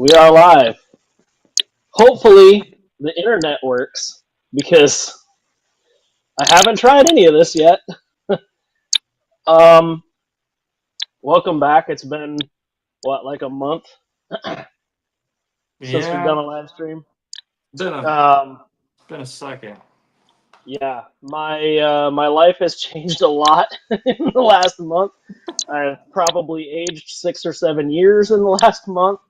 We are live. Hopefully, the internet works because I haven't tried any of this yet. Um, welcome back. It's been like a month since we've done Yeah, a live stream. been a Um, been a second. yeah, my life has changed a lot in the last month. I've probably aged 6 or 7 years in the last month.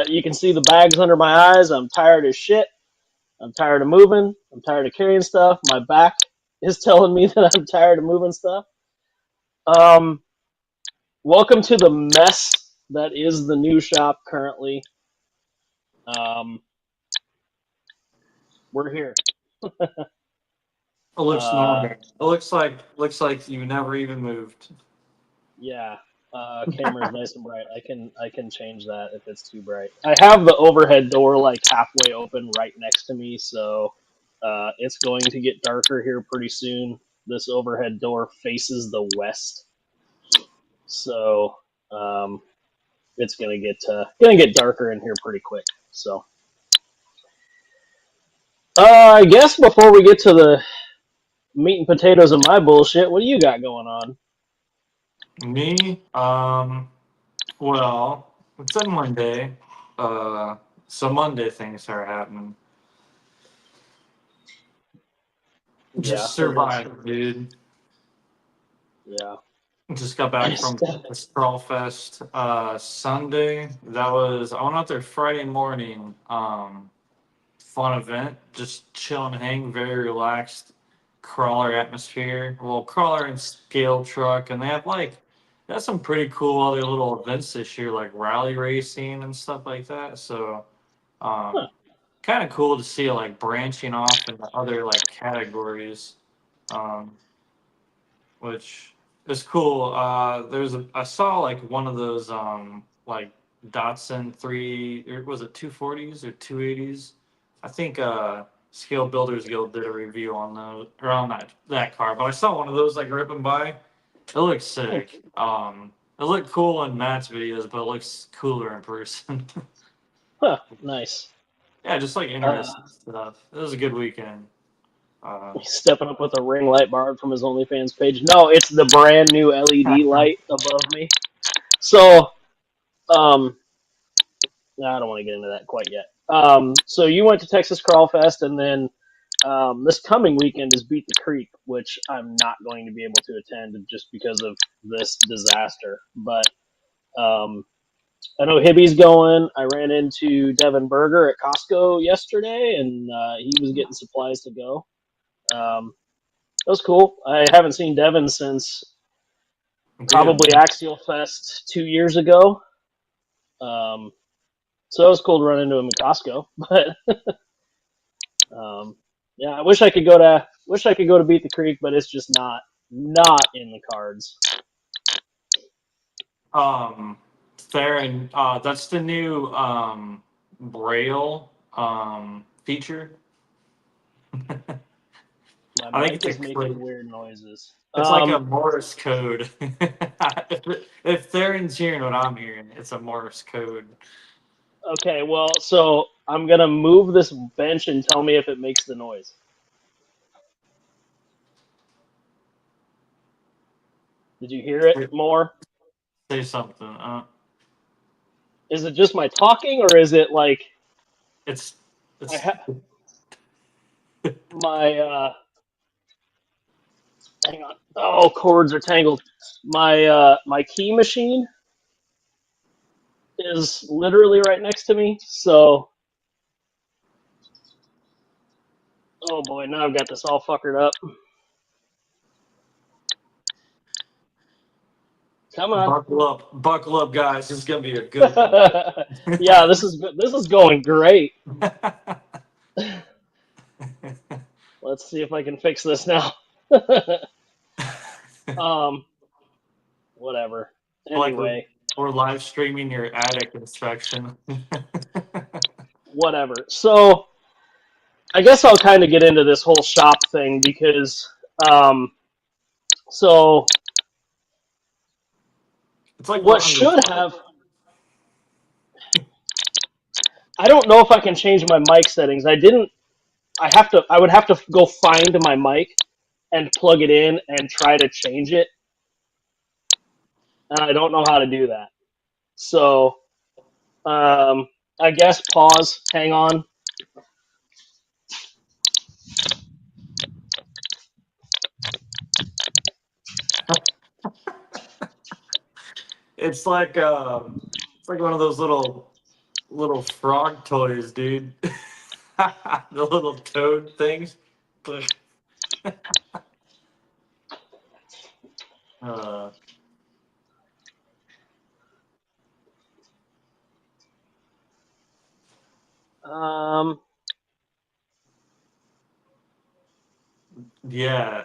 You can see the bags under my eyes. I'm tired as shit. I'm tired of moving. I'm tired of carrying stuff. My back is telling me that I'm tired of moving stuff. Um, welcome to the mess that is the new shop currently. Um, we're here. It looks Uh, normal. It looks like you never even moved. yeah. Camera's nice and bright. I can change that if it's too bright. I have the overhead door like halfway open right next to me, so it's going to get darker here pretty soon. This overhead door faces the west, so um, it's gonna get darker in here pretty quick. So, I guess before we get to the meat and potatoes of my bullshit, what do you got going on? Me, well, it's a Monday. Uh, so Monday things are happening. Yeah, Just I guess. survived, dude. Yeah. Just got back from the Sprawl Fest Sunday. I went out there Friday morning. Fun event, just chill and hang, very relaxed crawler atmosphere. Well, crawler and scale truck, and they have some pretty cool other little events this year, like rally racing and stuff like that. So, Huh. um, kind of cool to see like branching off into other like categories, um, which is cool. I saw like one of those like Datsun three, or was it 240s or 280s? I think Scale Builders Guild did a review on those or on that car, but I saw one of those like ripping by. It looks sick. It looked cool in Matt's videos, but it looks cooler in person. Huh. Nice. Yeah, just like Uh, interesting stuff. It was a good weekend. Uh, he's stepping up with a ring light borrowed from his OnlyFans page. No, it's the brand new LED light above me. So, um, I don't want to get into that quite yet. So you went to Texas Crawl Fest, and then this coming weekend is Beat the Creek, which I'm not going to be able to attend just because of this disaster. But um, I know Hibby's going. I ran into Devin Berger at Costco yesterday, and he was getting supplies to go. That was cool. I haven't seen Devin since Dude, probably Axial Fest 2 years ago. Um, so it was cool to run into him at Costco. But yeah, I wish I could go to Beat the Creek, but it's just not in the cards. Um, Theron, that's the new Braille feature. My I think mic is making weird noises. it's like a Morse code. If Theron's hearing what I'm hearing, it's a Morse code. Okay, well, so I'm gonna move this bench and tell me if it makes the noise. Did you hear it Say, more? say something. Is it just my talking, or is it like It's I it's ha- my hang on? Oh, cords are tangled. My key machine is literally right next to me. So, oh boy, now I've got this all fuckered up. Come on. buckle up, guys. This is gonna be a good one. Yeah, this is going great. Let's see if I can fix this now. um, whatever. Like we're Anyway, we're live streaming your attic inspection. whatever. So I guess I'll kind of get into this whole shop thing because um, so It's like we're what on your should have I don't know if I can change my mic settings. I didn't. I would have to go find my mic and plug it in and try to change it, and I don't know how to do that. So, I guess pause. Hang on. It's like one of those little frog toys, dude. The little toad things. But, uh, Um, yeah.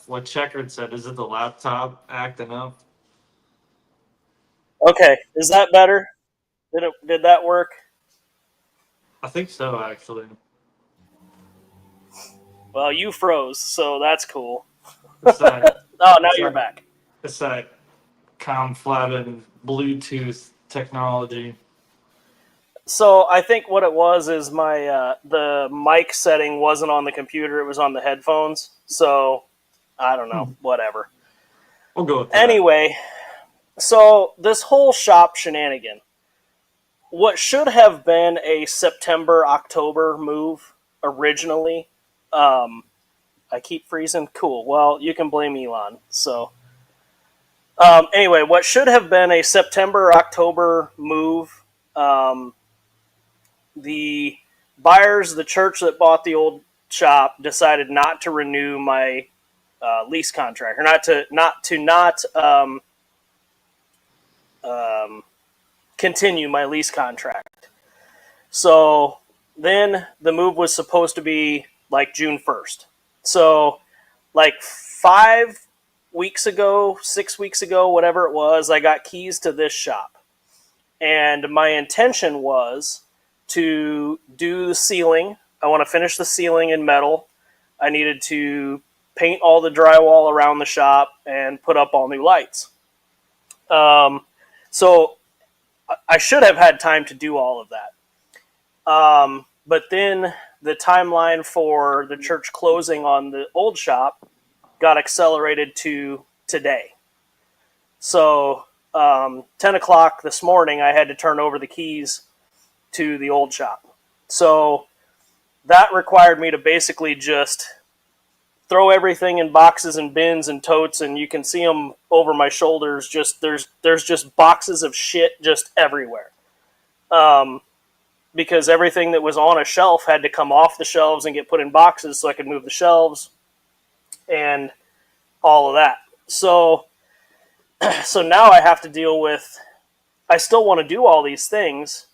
What Checkered said, is it the laptop acting up? okay, is that better? Did that work? I think so, actually. Well, you froze, so that's cool. It's that. Oh, now It's you're that. back. It's that conflabbing Bluetooth technology. So I think what it was is my the mic setting wasn't on the computer; it was on the headphones. So I don't know, whatever. We'll go with that. Anyway, so this whole shop shenanigan, what should have been a September October move originally, um, I keep freezing. Cool. Well, you can blame Elon. So anyway, what should have been a September October move. The buyers, the church that bought the old shop, decided not to renew my lease contract, or not continue my lease contract. So then the move was supposed to be like June 1st. So like 5 weeks ago, 6 weeks ago, whatever it was, I got keys to this shop. And my intention was to do the ceiling. I want to finish the ceiling in metal. I needed to paint all the drywall around the shop and put up all new lights. So I should have had time to do all of that. But then the timeline for the church closing on the old shop got accelerated to today. So 10 o'clock this morning, I had to turn over the keys to the old shop. So that required me to basically just throw everything in boxes and bins and totes, and you can see them over my shoulders. Just there's just boxes of shit just everywhere. Because everything that was on a shelf had to come off the shelves and get put in boxes so I could move the shelves and all of that. So now I have to deal with, I still want to do all these things.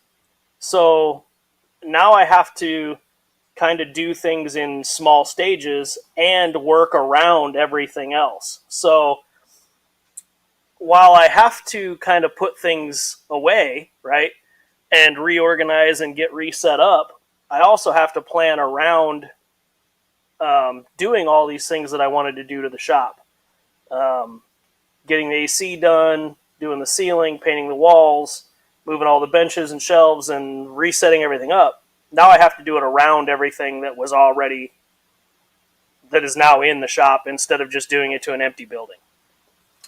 So now I have to kind of do things in small stages and work around everything else. So while I have to kind of put things away, right, and reorganize and get reset up, I also have to plan around doing all these things that I wanted to do to the shop. Getting the AC done, doing the ceiling, painting the walls, moving all the benches and shelves, and resetting everything up. Now I have to do it around everything that is now in the shop, instead of just doing it to an empty building.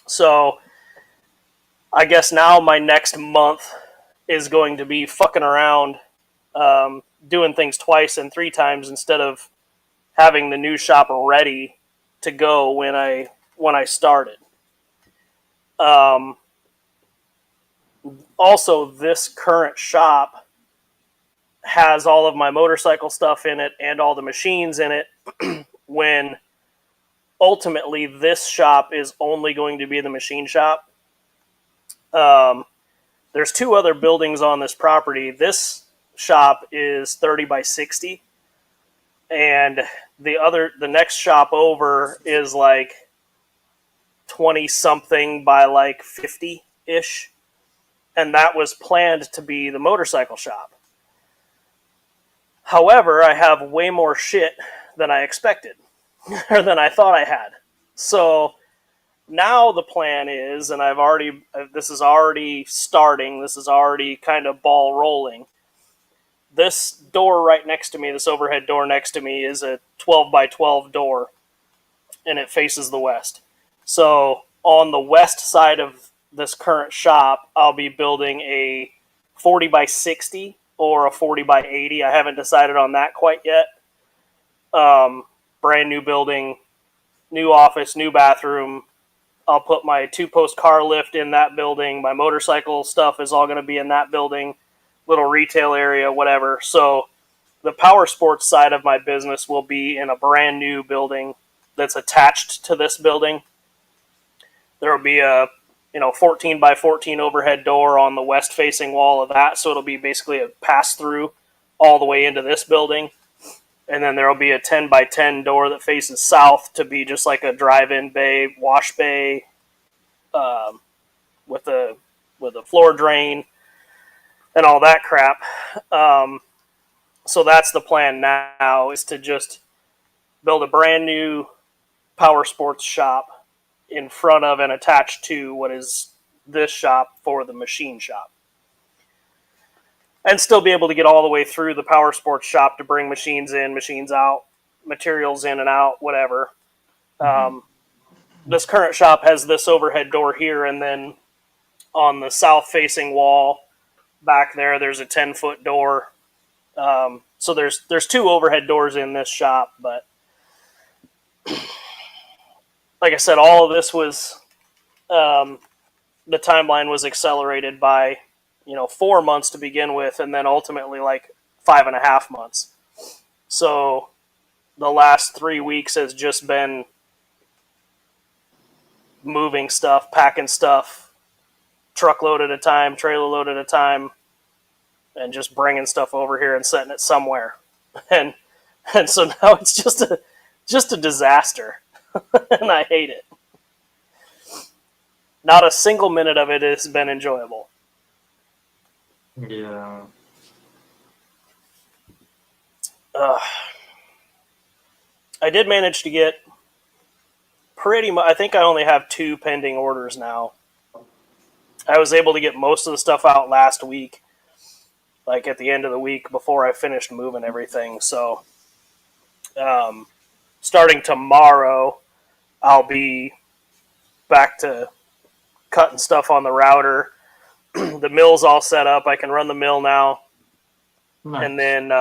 So I guess now my next month is going to be fucking around, doing things twice and three times instead of having the new shop ready to go when I started. Also, this current shop has all of my motorcycle stuff in it and all the machines in it, when ultimately this shop is only going to be the machine shop. There's two other buildings on this property. This shop is 30 by 60, and the next shop over is like 20 something by like 50 ish, and that was planned to be the motorcycle shop. However, I have way more shit than I expected, or than I thought I had. So now the plan is, and this is already starting, this is already kind of ball rolling, this door right next to me, this overhead door next to me, is a 12 by 12 door, and it faces the west. So on the west side of this current shop, I'll be building a 40 by 60 or a 40 by 80. I haven't decided on that quite yet. Brand new building, new office, new bathroom. I'll put my 2-post car lift in that building. My motorcycle stuff is all going to be in that building. Little retail area, whatever. So the power sports side of my business will be in a brand new building that's attached to this building. There will be a 14 by 14 overhead door on the west facing wall of that, so it'll be basically a pass through all the way into this building. And then there will be a 10 by 10 door that faces south to be just like a drive-in bay, wash bay, with a floor drain and all that crap. So that's the plan now, is to just build a brand new power sports shop in front of and attached to what is this shop for the machine shop. And still be able to get all the way through the power sports shop to bring machines in, machines out, materials in and out, whatever. This current shop has this overhead door here, and then on the south-facing wall back there, there's a 10-foot door. So there's 2 overhead doors in this shop, but like I said, all of this was the timeline was accelerated by 4 months to begin with, and then ultimately like 5.5 months. So the last 3 weeks has just been moving stuff, packing stuff, truckload at a time, trailer load at a time, and just bringing stuff over here and setting it somewhere. And so now it's just a disaster, and I hate it. Not a single minute of it has been enjoyable. Yeah. I did manage to get pretty much. I think I only have 2 pending orders now. I was able to get most of the stuff out last week, like at the end of the week before I finished moving everything. So, starting tomorrow, I'll be back to cutting stuff on the router. The mill's all set up. I can run the mill now. Nice. And then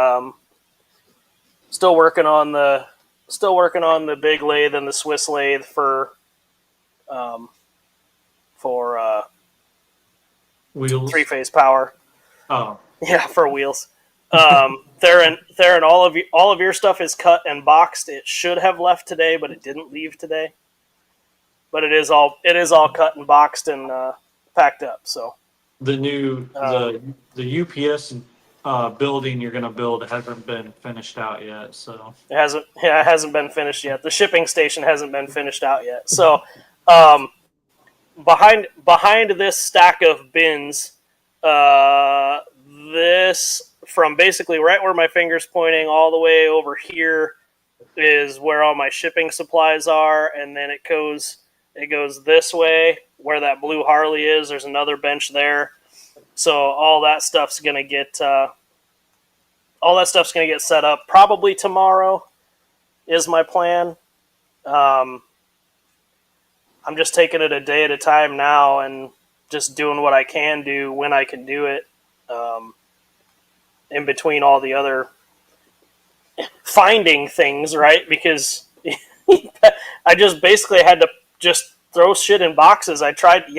still working on the big lathe and the Swiss lathe for Wheels. 3-phase power. Oh. Yeah, for wheels. Theron, all of your stuff is cut and boxed. It should have left today, but it didn't leave today. But it is all cut and boxed and packed up. So The new the UPS building you're gonna build hasn't been finished out yet, so it hasn't been finished yet. The shipping station hasn't been finished out yet. So behind this stack of bins, this from basically right where my finger's pointing all the way over here is where all my shipping supplies are, and then it goes this way where that blue Harley is. There's another bench there, so all that stuff's gonna get set up probably tomorrow is my plan. I'm just taking it a day at a time now and just doing what I can do when I can do it, in between all the other finding things, right? Because I just basically had to just throw shit in boxes. I tried to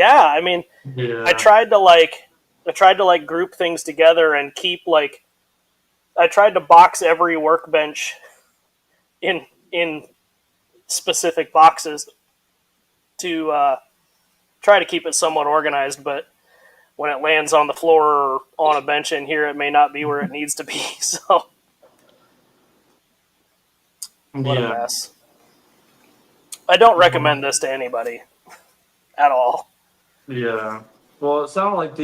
group things together and keep I tried to box every workbench in specific boxes to try to keep it somewhat organized, but when it lands on the floor or on a bench in here, it may not be where it needs to be. So, what a mess. I don't recommend this to anybody at all. Yeah. Well, it sounded like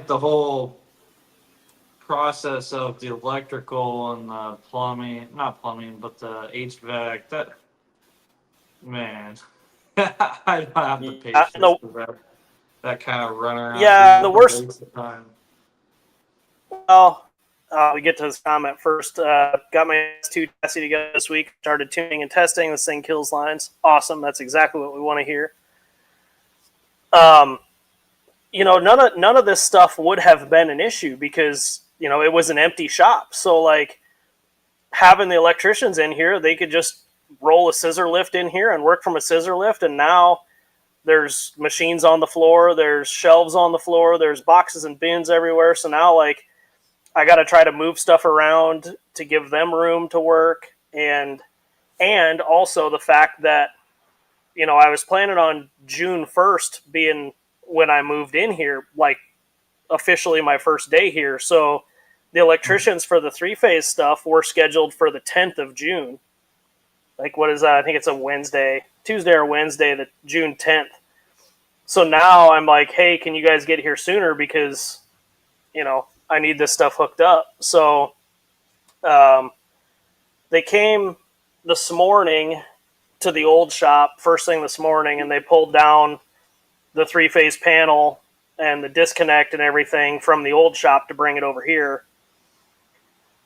the whole process of the electrical and the not plumbing, but the HVAC, man, I don't have the patience for that. that kind of run around. Yeah, the worst. Waste of time. Well, we get to this comment first. Got my S2 chassis together this week. Started tuning and testing. This thing kills lines. Awesome. That's exactly what we want to hear. None of this stuff would have been an issue because it was an empty shop. So like having the electricians in here, they could just roll a scissor lift in here and work from a scissor lift. And now there's machines on the floor. There's shelves on the floor. There's boxes and bins everywhere. So now like I got to try to move stuff around to give them room to work. And also the fact that, I was planning on June 1st being when I moved in here, like officially my first day here. So the electricians for the 3-phase stuff were scheduled for the 10th of June. Like, what is that? I think it's a Tuesday or Wednesday, the June 10th. So now I'm like, hey, can you guys get here sooner? Because, I need this stuff hooked up. So they came this morning to the old shop first thing this morning, and they pulled down the 3-phase panel and the disconnect and everything from the old shop to bring it over here.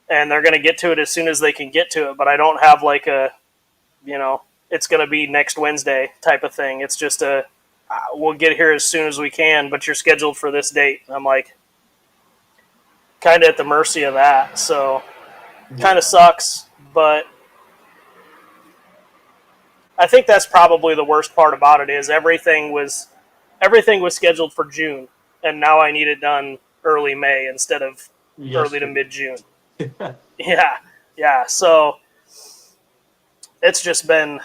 And they're going to get to it as soon as they can get to it. But I don't have like it's going to be next Wednesday type of thing. It's just we'll get here as soon as we can, but you're scheduled for this date. I'm like kind of at the mercy of that. So kind of sucks, but I think that's probably the worst part about it is everything was scheduled for June, and now I need it done early May instead of early to mid-June. Yeah. So it's just been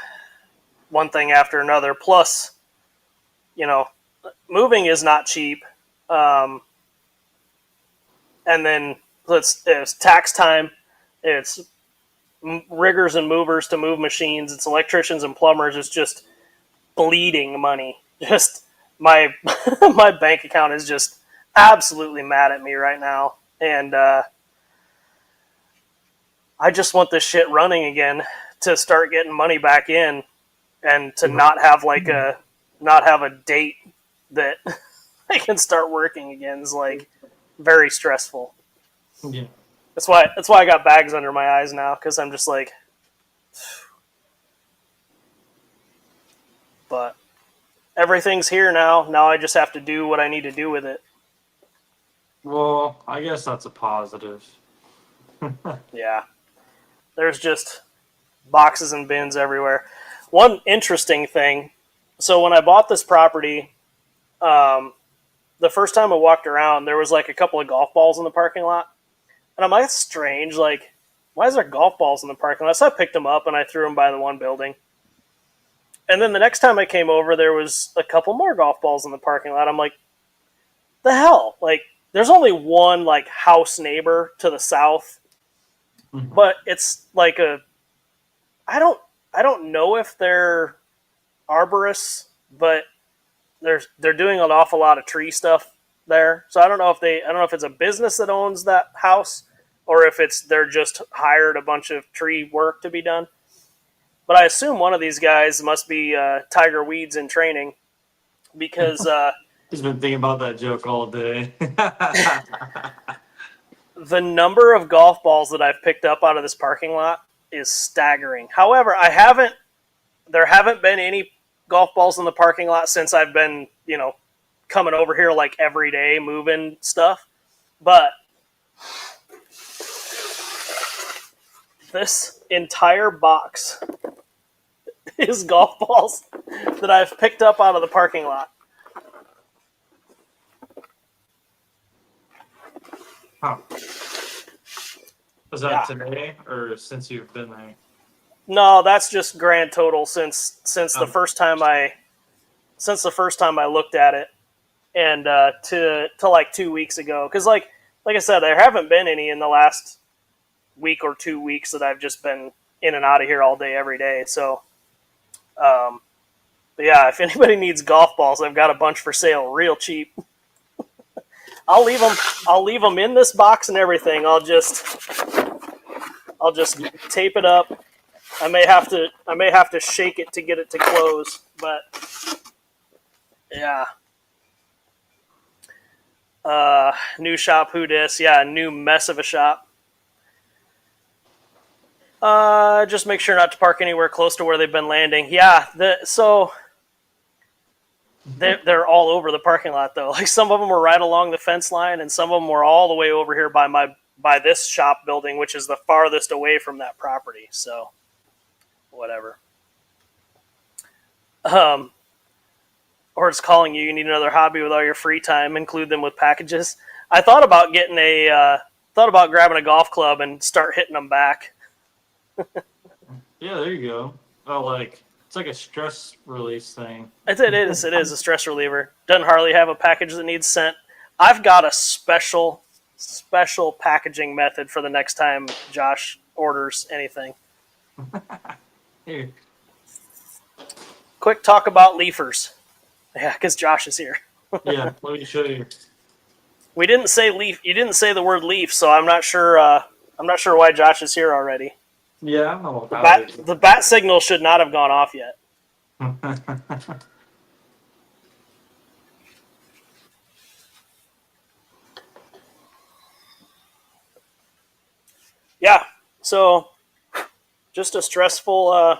one thing after another. Plus, moving is not cheap. And then it's tax time. It's riggers and movers to move machines. It's electricians and plumbers. It's just bleeding money. Just my my bank account is just absolutely mad at me right now, and I just want this shit running again to start getting money back in, and to not have a date that I can start working again is like very stressful. Yeah. That's why I got bags under my eyes now, because I'm just like, but everything's here now. Now I just have to do what I need to do with it. Well, I guess that's a positive. Yeah. There's just boxes and bins everywhere. One interesting thing, so when I bought this property, the first time I walked around, there was like a couple of golf balls in the parking lot. And I'm like, that's strange. Like, why is there golf balls in the parking lot? So I picked them up and I threw them by the one building. And then the next time I came over, there was a couple more golf balls in the parking lot. I'm like, the hell? Like, there's only one like house neighbor to the south, but it's like I don't know if they're arborists, but they're doing an awful lot of tree stuff there. So I don't know if it's a business that owns that house, or if they're just hired a bunch of tree work to be done. But I assume one of these guys must be Tiger Weeds in training, because He's been thinking about that joke all day. the number of golf balls that I've picked up out of this parking lot is staggering. However, there haven't been any golf balls in the parking lot since I've been, coming over here like every day moving stuff. But this entire box is golf balls that I've picked up out of the parking lot. Huh. Was that today or since you've been there? No, that's just grand total since the first time I looked at it, and to like 2 weeks ago. Because like I said, there haven't been any in the last week or 2 weeks that I've just been in and out of here all day every day. So, but yeah, if anybody needs golf balls, I've got a bunch for sale, real cheap. I'll leave them in this box and everything. I'll just tape it up. I may have to shake it to get it to close, but yeah. New shop, who dis? Yeah, new mess of a shop. Just make sure not to park anywhere close to where they've been landing. Yeah, so they're all over the parking lot though. Like some of them were right along the fence line, and some of them were all the way over here by this shop building, which is the farthest away from that property. So, whatever. Or it's calling you. You need another hobby with all your free time. Include them with packages. I thought about grabbing a golf club and start hitting them back. Yeah, there you go. Oh, like it's like a stress release thing. It is a stress reliever. Doesn't Harley have a package that needs sent? I've got a special packaging method for the next time Josh orders anything. Here. Quick talk about leafers. Yeah, because Josh is here. Yeah, let me show you. We didn't say leaf. You didn't say the word leaf, so I'm not sure. I'm not sure why Josh is here already. Yeah, I don't know about The bat signal should not have gone off yet. it. Yeah, so just a stressful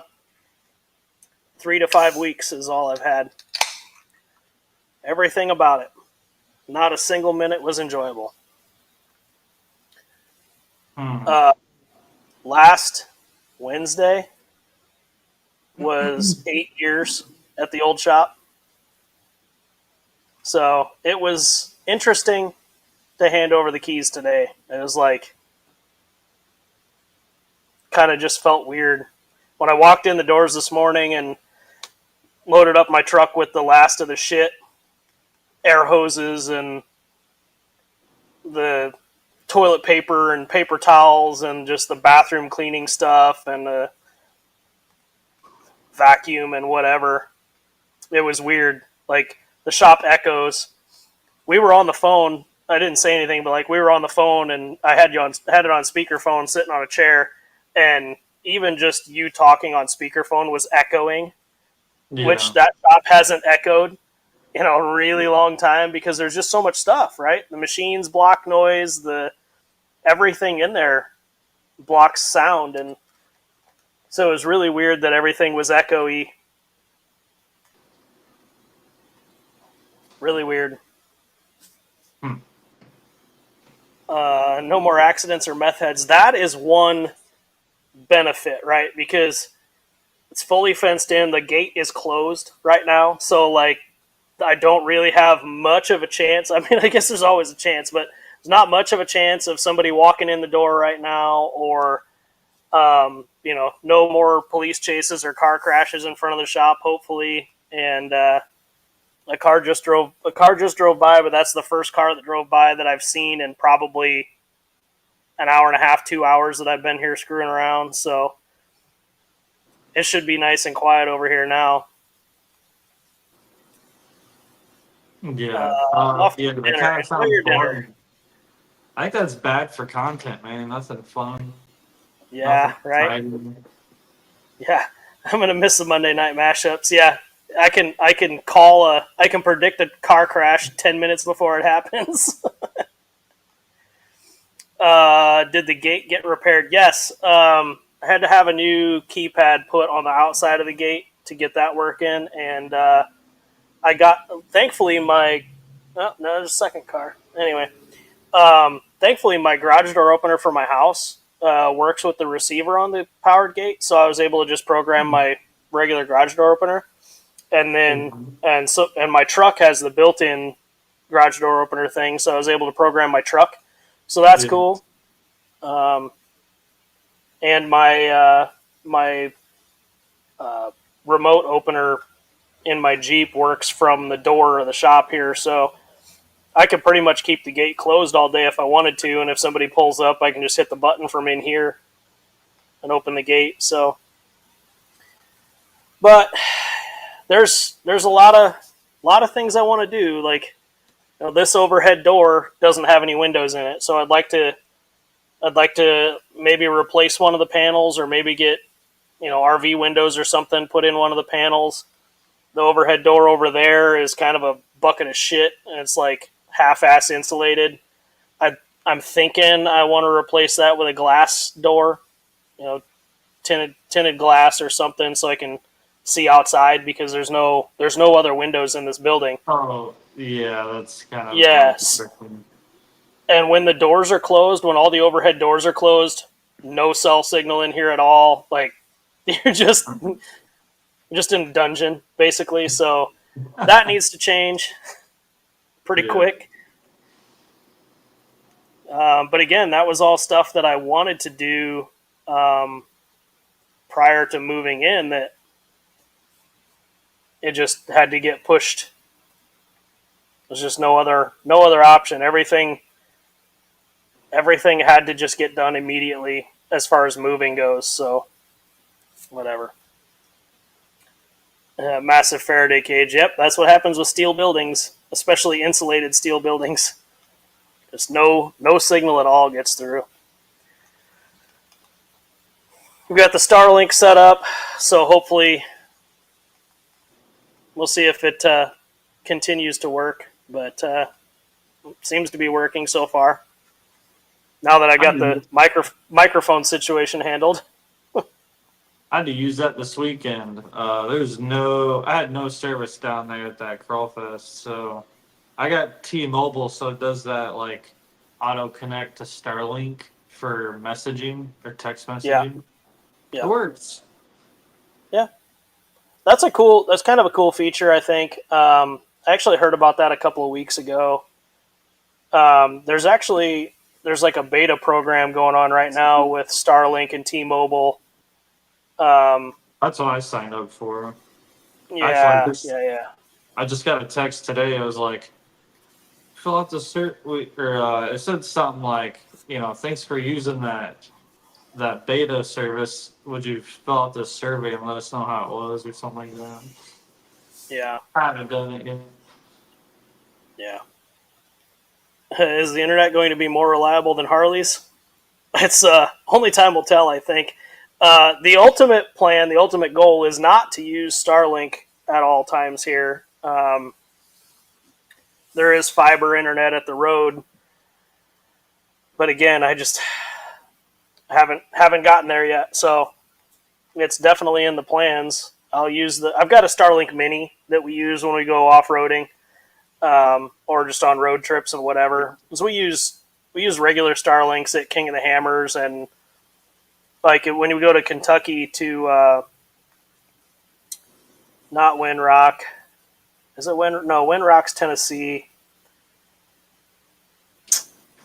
3 to 5 weeks is all I've had. Everything about it. Not a single minute was enjoyable. Last Wednesday was 8 years at the old shop. So it was interesting to hand over the keys today. It was like, kind of just felt weird. When I walked in the doors this morning and loaded up my truck with the last of the shit, air hoses and the toilet paper and paper towels and just the bathroom cleaning stuff and the vacuum and whatever. It was weird. Like, the shop echoes. We were on the phone. I didn't say anything, but like we were on the phone and I had it on speakerphone sitting on a chair, and even just you talking on speakerphone was echoing, which that shop hasn't echoed in a really long time because there's just so much stuff, right? The machines block noise, everything in there blocks sound, and so it was really weird that everything was echoey. Really weird. No more accidents or meth heads. That is one benefit, right? Because it's fully fenced in. The gate is closed right now. So, like, I don't really have much of a chance. I mean, I guess there's always a chance, but there's not much of a chance of somebody walking in the door right now or, no more police chases or car crashes in front of the shop, hopefully. And a car just drove by, but that's the first car that drove by that I've seen in probably an hour and a half, 2 hours that I've been here screwing around. So it should be nice and quiet over here now. Yeah. Off to Yeah, dinner. that kind of Enjoy your sounds dinner. boring. I think that's bad for content, man. Nothing fun. Yeah, Nothing right? exciting. Yeah. I'm gonna miss the Monday night mashups. Yeah. I can predict a car crash 10 minutes before it happens. Did the gate get repaired? Yes. I had to have a new keypad put on the outside of the gate to get that working, and I got, thankfully, there's a second car. Anyway, thankfully, my garage door opener for my house works with the receiver on the powered gate, so I was able to just program my regular garage door opener, and then and my truck has the built-in garage door opener thing, so I was able to program my truck, so that's cool. And my remote opener in my Jeep works from the door of the shop here, so I could pretty much keep the gate closed all day if I wanted to, and if somebody pulls up, I can just hit the button from in here and open the gate. So, but there's a lot of things I want to do. Like, this overhead door doesn't have any windows in it, so I'd like to maybe replace one of the panels, or maybe get RV windows or something put in one of the panels. The overhead door over there is kind of a bucket of shit, and it's like half-ass insulated. I'm thinking I want to replace that with a glass door, you know, tinted glass or something, so I can see outside, because there's no other windows in this building. Oh, yeah, that's kind of Yes. And when the doors are closed, when all the overhead doors are closed, no cell signal in here at all. Like, you're just in a dungeon, basically. So that needs to change pretty quick. But again, that was all stuff that I wanted to do prior to moving in, that it just had to get pushed. There's just no other option. Everything had to just get done immediately as far as moving goes. So whatever. Massive Faraday cage. Yep, that's what happens with steel buildings, especially insulated steel buildings. Just no signal at all gets through. We've got the Starlink set up, so hopefully we'll see if it continues to work, but seems to be working so far. Now that I got the microphone situation handled. I had to use that this weekend. I had no service down there at that Crawlfest, so I got T-Mobile, so it does that like auto connect to Starlink for messaging or text messaging. Yeah. It works. Yeah, that's kind of a cool feature, I think. I actually heard about that a couple of weeks ago. There's like a beta program going on right now with Starlink and T-Mobile. That's what I signed up for. Yeah. I just got a text today. It was like, fill out the it said something like, thanks for using that beta service. Would you fill out this survey and let us know how it was, or something like that? Yeah. I haven't done it yet. Yeah. Is the internet going to be more reliable than Harley's? It's only time will tell, I think. The ultimate plan, the ultimate goal is not to use Starlink at all times here. There is fiber internet at the road, but again, I just haven't gotten there yet. So it's definitely in the plans. I've got a Starlink Mini that we use when we go off-roading, or just on road trips and whatever. So we use regular Starlinks at King of the Hammers, and like when we go to Kentucky to not Windrock. Is it Windrock's Tennessee.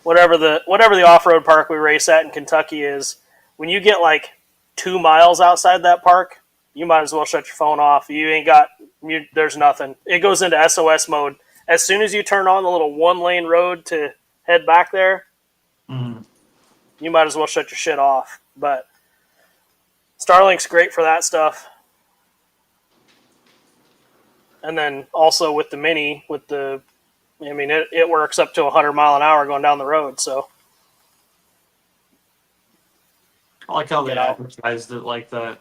Whatever the off-road park we race at in Kentucky is, when you get like 2 miles outside that park, you might as well shut your phone off. There's nothing. It goes into SOS mode. As soon as you turn on the little 1-lane road to head back there, you might as well shut your shit off. But Starlink's great for that stuff. And then also with the Mini, it works up to 100 mile an hour going down the road. So I like how they advertised it like that.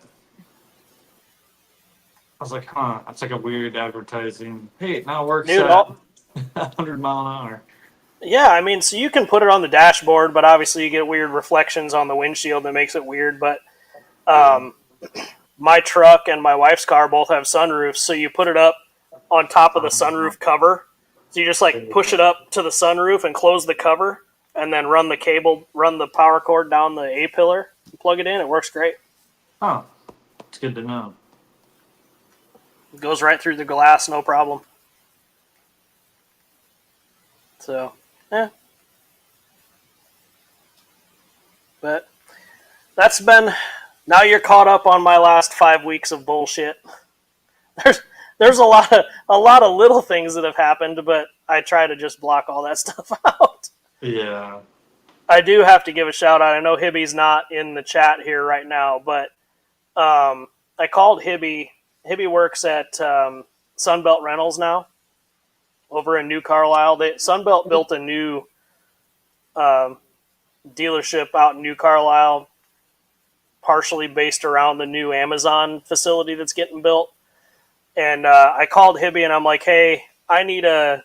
I was like, that's like a weird advertising. Hey, it now works at 100 mile an hour. Yeah, so you can put it on the dashboard, but obviously you get weird reflections on the windshield that makes it weird. But my truck and my wife's car both have sunroofs, so you put it up on top of the sunroof cover. So you just like push it up to the sunroof and close the cover, and then run the power cord down the A-pillar, and plug it in. It works great. It's good to know. It goes right through the glass, no problem. So, But that's been. Now you're caught up on my last 5 weeks of bullshit. There's a lot of little things that have happened, but I try to just block all that stuff out. Yeah. I do have to give a shout out. I know Hibby's not in the chat here right now, but I called Hibby. Hibby works at Sunbelt Rentals now over in New Carlisle. Sunbelt built a new dealership out in New Carlisle, partially based around the new Amazon facility that's getting built. And I called Hibby and I'm like, hey, I need a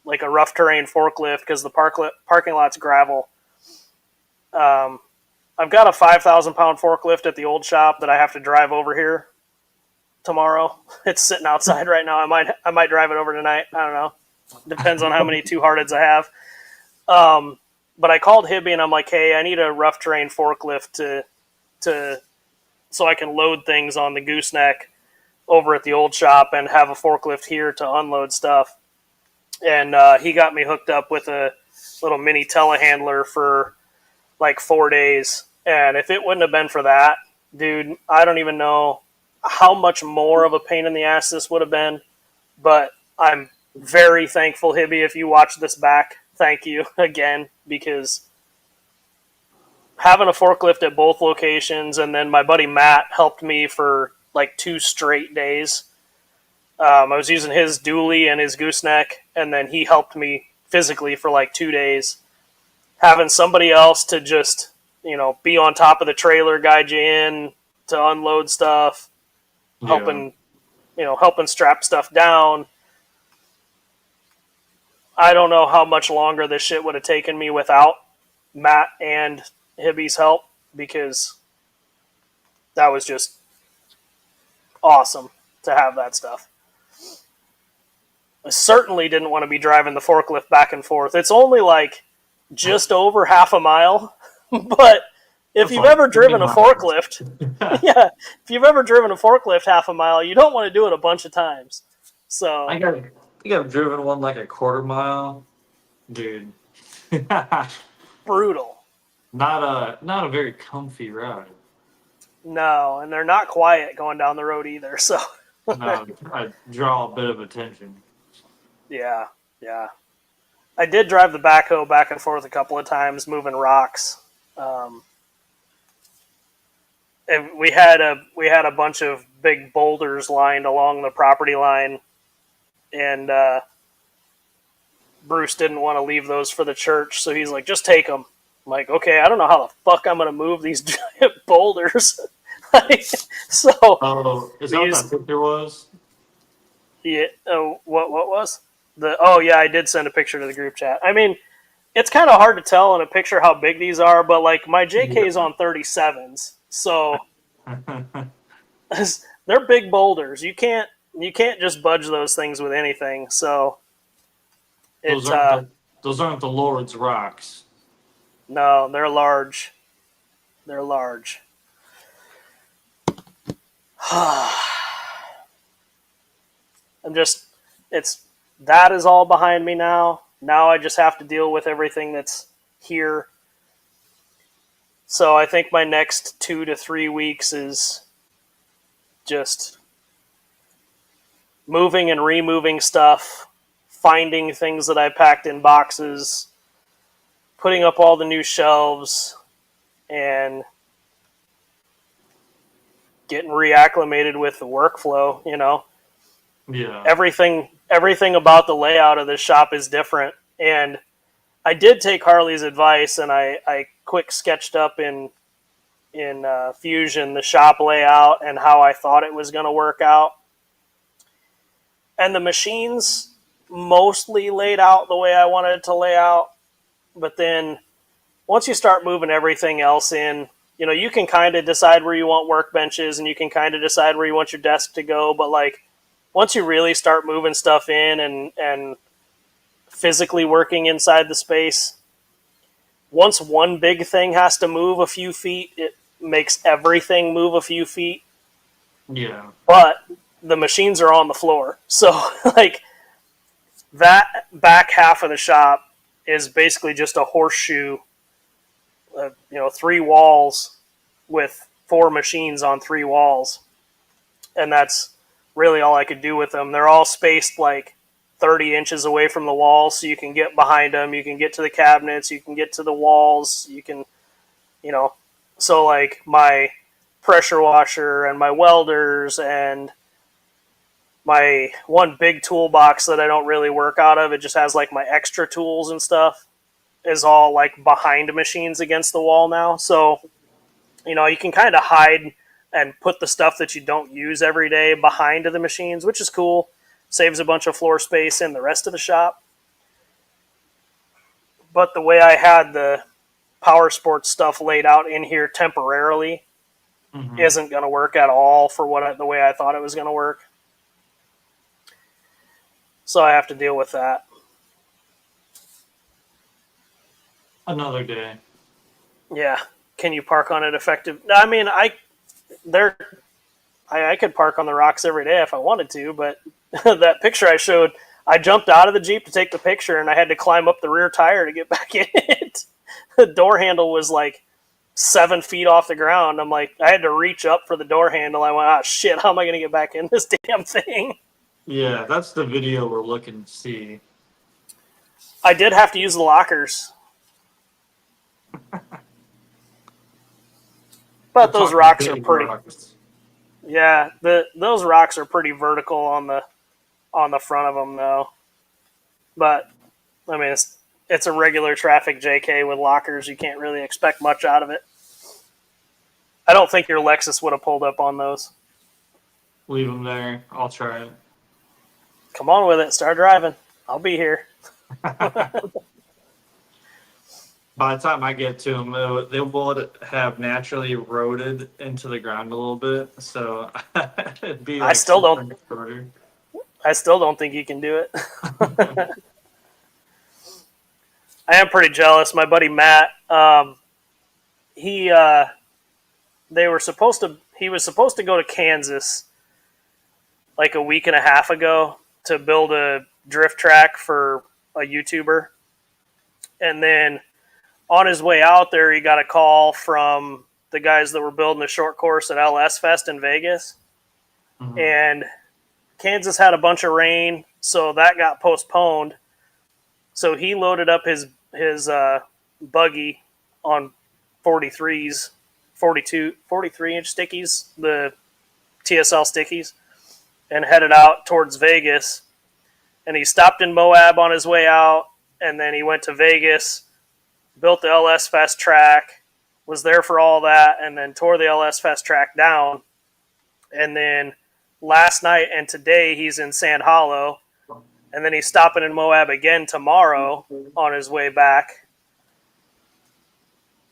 like a rough terrain forklift because the parking lot's gravel. I've got a 5,000-pound forklift at the old shop that I have to drive over here tomorrow. It's sitting outside right now. I might drive it over tonight. I don't know. Depends on how many two-hearteds I have. But I called Hibby and I'm like, hey, I need a rough terrain forklift to so I can load things on the gooseneck over at the old shop and have a forklift here to unload stuff. And he got me hooked up with a little mini telehandler for like 4 days. And if it wouldn't have been for that, dude, I don't even know how much more of a pain in the ass this would have been. But I'm very thankful, Hibby, if you watch this back. Thank you again, because having a forklift at both locations, and then my buddy Matt helped me for like 2 straight days. I was using his dually and his gooseneck, and then he helped me physically for like 2 days. Having somebody else to just, be on top of the trailer, guide you in to unload stuff, helping strap stuff down. I don't know how much longer this shit would have taken me without Matt and Hibby's help, because that was just awesome to have that stuff. I certainly didn't want to be driving the forklift back and forth. It's only like just over half a mile, but if you've ever driven a forklift, if you've ever driven a forklift half a mile, you don't want to do it a bunch of times. So I think I've driven one like a quarter mile, dude. brutal. Not a very comfy ride. No, and they're not quiet going down the road either. So No, I draw a bit of attention. yeah. I did drive the backhoe back and forth a couple of times, moving rocks. And we had a bunch of big boulders lined along the property line, and Bruce didn't want to leave those for the church, so he's like, just take them. I'm like, okay, I don't know how the fuck I'm going to move these giant boulders. So, oh, is that what that picture was? Yeah. What was? I did send a picture to the group chat. I mean, it's kind of hard to tell in a picture how big these are, but like my JK's on 37s, so they're big boulders. You can't just budge those things with anything. So those aren't the Lord's rocks. No, they're large. They're large. That is all behind me now. Now I just have to deal with everything that's here. So I think my next 2 to 3 weeks is just moving and removing stuff, finding things that I packed in boxes, putting up all the new shelves, and getting reacclimated with the workflow, Yeah. Everything about the layout of this shop is different. And I did take Harley's advice, and I quick sketched up in Fusion the shop layout and how I thought it was going to work out. And the machines mostly laid out the way I wanted it to lay out. But then once you start moving everything else in, you can kind of decide where you want workbenches, and you can kind of decide where you want your desk to go. But like, once you really start moving stuff in and physically working inside the space, once one big thing has to move a few feet, it makes everything move a few feet. Yeah. But the machines are on the floor. So like, that back half of the shop is basically just a horseshoe, 3 walls with 4 machines on 3 walls. And that's really all I could do with them. They're all spaced like 30 inches away from the walls, so you can get behind them, you can get to the cabinets, you can get to the walls, you can, so like my pressure washer and my welders and my one big toolbox that I don't really work out of, it just has like my extra tools and stuff, is all like behind machines against the wall now. So, you can kind of hide and put the stuff that you don't use every day behind the machines, which is cool. Saves a bunch of floor space in the rest of the shop. but the way I had the power sports stuff laid out in here temporarily isn't going to work at all for the way I thought it was going to work. So I have to deal with that. Another day. Yeah. Can you park on it effective? I mean, I could park on the rocks every day if I wanted to, but that picture I showed, I jumped out of the Jeep to take the picture, and I had to climb up the rear tire to get back in it. The door handle was like 7 feet off the ground. I'm like, I had to reach up for the door handle. I went, shit, how am I going to get back in this damn thing? Yeah, that's the video we're looking to see. I did have to use the lockers. But those rocks are pretty. Yeah, those rocks are pretty vertical on the front of them, though. But I mean, it's a regular traffic JK with lockers. You can't really expect much out of it. I don't think your Lexus would have pulled up on those. Leave them there. I'll try it. Come on with it. Start driving. I'll be here. By the time I get to them, they will have naturally eroded into the ground a little bit. So it'd be. Like I still don't think you can do it. I am pretty jealous. My buddy Matt, he was supposed to go to Kansas like a week and a half ago to build a drift track for a YouTuber. And then on his way out there, he got a call from the guys that were building the short course at LS Fest in Vegas. Mm-hmm. And Kansas had a bunch of rain, so that got postponed. So he loaded up his buggy on 43s, 43-inch stickies, the TSL stickies, and headed out towards Vegas. And he stopped in Moab on his way out, and then he went to Vegas, built the LS Fest track, was there for all that, and then tore the LS Fest track down. And then last night and today he's in Sand Hollow, and then he's stopping in Moab again tomorrow on his way back.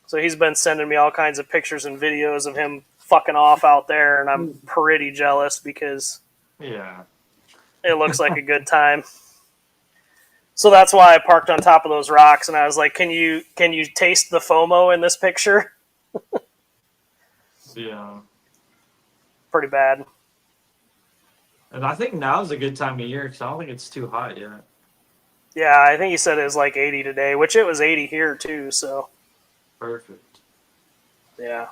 So he's been sending me all kinds of pictures and videos of him fucking off out there, and I'm pretty jealous because it looks like a good time. So that's why I parked on top of those rocks, and I was like, can you taste the FOMO in this picture? Yeah. Pretty bad. And I think now's a good time of year because I don't think it's too hot yet. Yeah, I think he said it was like 80 today, which it was 80 here too, so. Perfect. Yeah.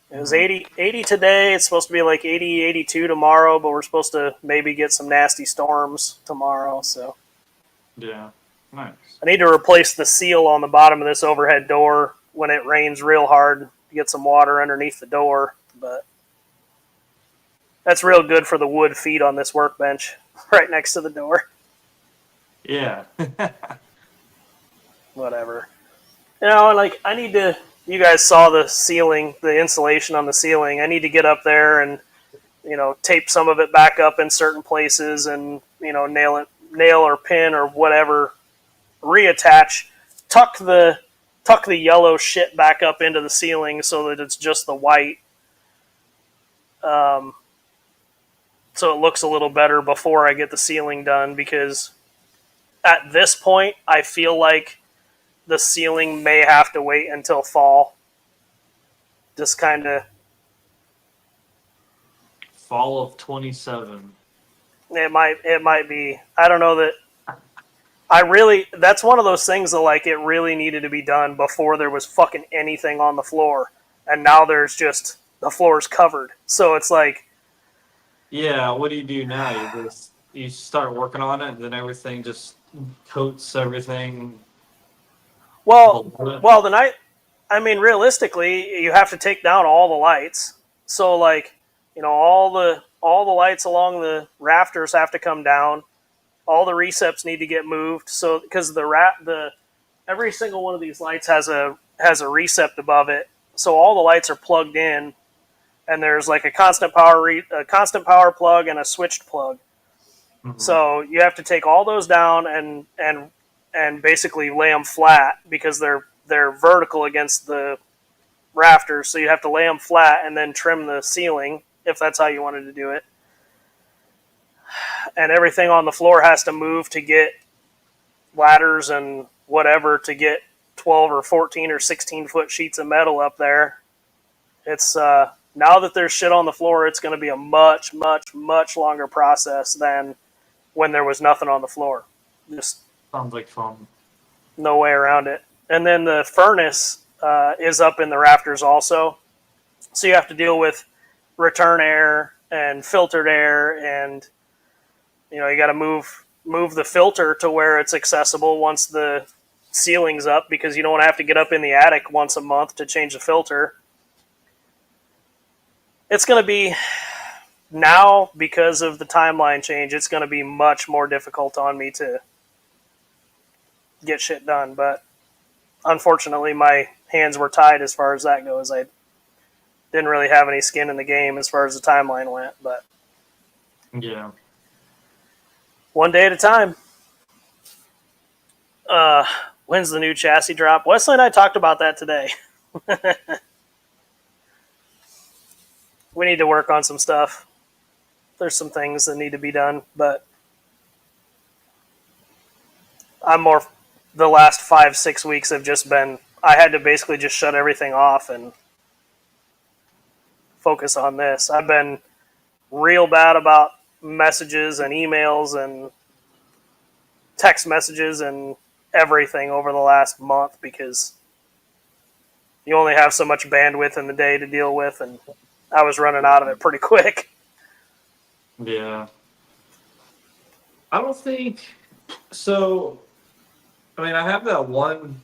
It was 80 today. It's supposed to be like 80, 82 tomorrow, but we're supposed to maybe get some nasty storms tomorrow, so. Yeah, nice. I need to replace the seal on the bottom of this overhead door when it rains real hard to get some water underneath the door, but that's real good for the wood feet on this workbench right next to the door. Yeah. Whatever. Like I need to, you guys saw the ceiling, the insulation on the ceiling. I need to get up there and, tape some of it back up in certain places and, nail or pin or whatever, reattach, tuck the yellow shit back up into the ceiling so that it's just the white. So it looks a little better before I get the ceiling done, because at this point I feel like the ceiling may have to wait until fall. Just kind of fall of 27. It might be. I don't know that. That's one of those things that like it really needed to be done before there was fucking anything on the floor, and now there's just the floor's covered. So it's like, yeah, what do you do now? You start working on it, and then everything just coats everything. Well, realistically, you have to take down all the lights. So like, all the lights along the rafters have to come down. All the receps need to get moved. So because every single one of these lights has a recept above it. So all the lights are plugged in, and there's like a constant power plug and a switched plug. Mm-hmm. So you have to take all those down and and basically lay them flat because they're vertical against the rafters. So you have to lay them flat and then trim the ceiling if that's how you wanted to do it. And everything on the floor has to move to get ladders and whatever to get 12 or 14 or 16 foot sheets of metal up there. It's now that there's shit on the floor, it's going to be a much, much, much longer process than when there was nothing on the floor. Just Sounds like fun. no way around it. And then the furnace is up in the rafters also. So you have to deal with return air and filtered air, and you got to move the filter to where it's accessible once the ceiling's up, because you don't have to get up in the attic once a month to change the filter. It's going to be, now because of the timeline change, it's going to be much more difficult on me to get shit done. But unfortunately, my hands were tied as far as that goes. I didn't really have any skin in the game as far as the timeline went, but Yeah. one day at a time. When's the new chassis drop? Wesley and I talked about that today. We need to work on some stuff. There's some things that need to be done, but the last 5-6 weeks have just been, I had to basically just shut everything off and focus on this. I've been real bad about messages and emails and text messages and everything over the last month, because you only have so much bandwidth in the day to deal with, and I was running out of it pretty quick. Yeah. I don't think so. I mean, I have that one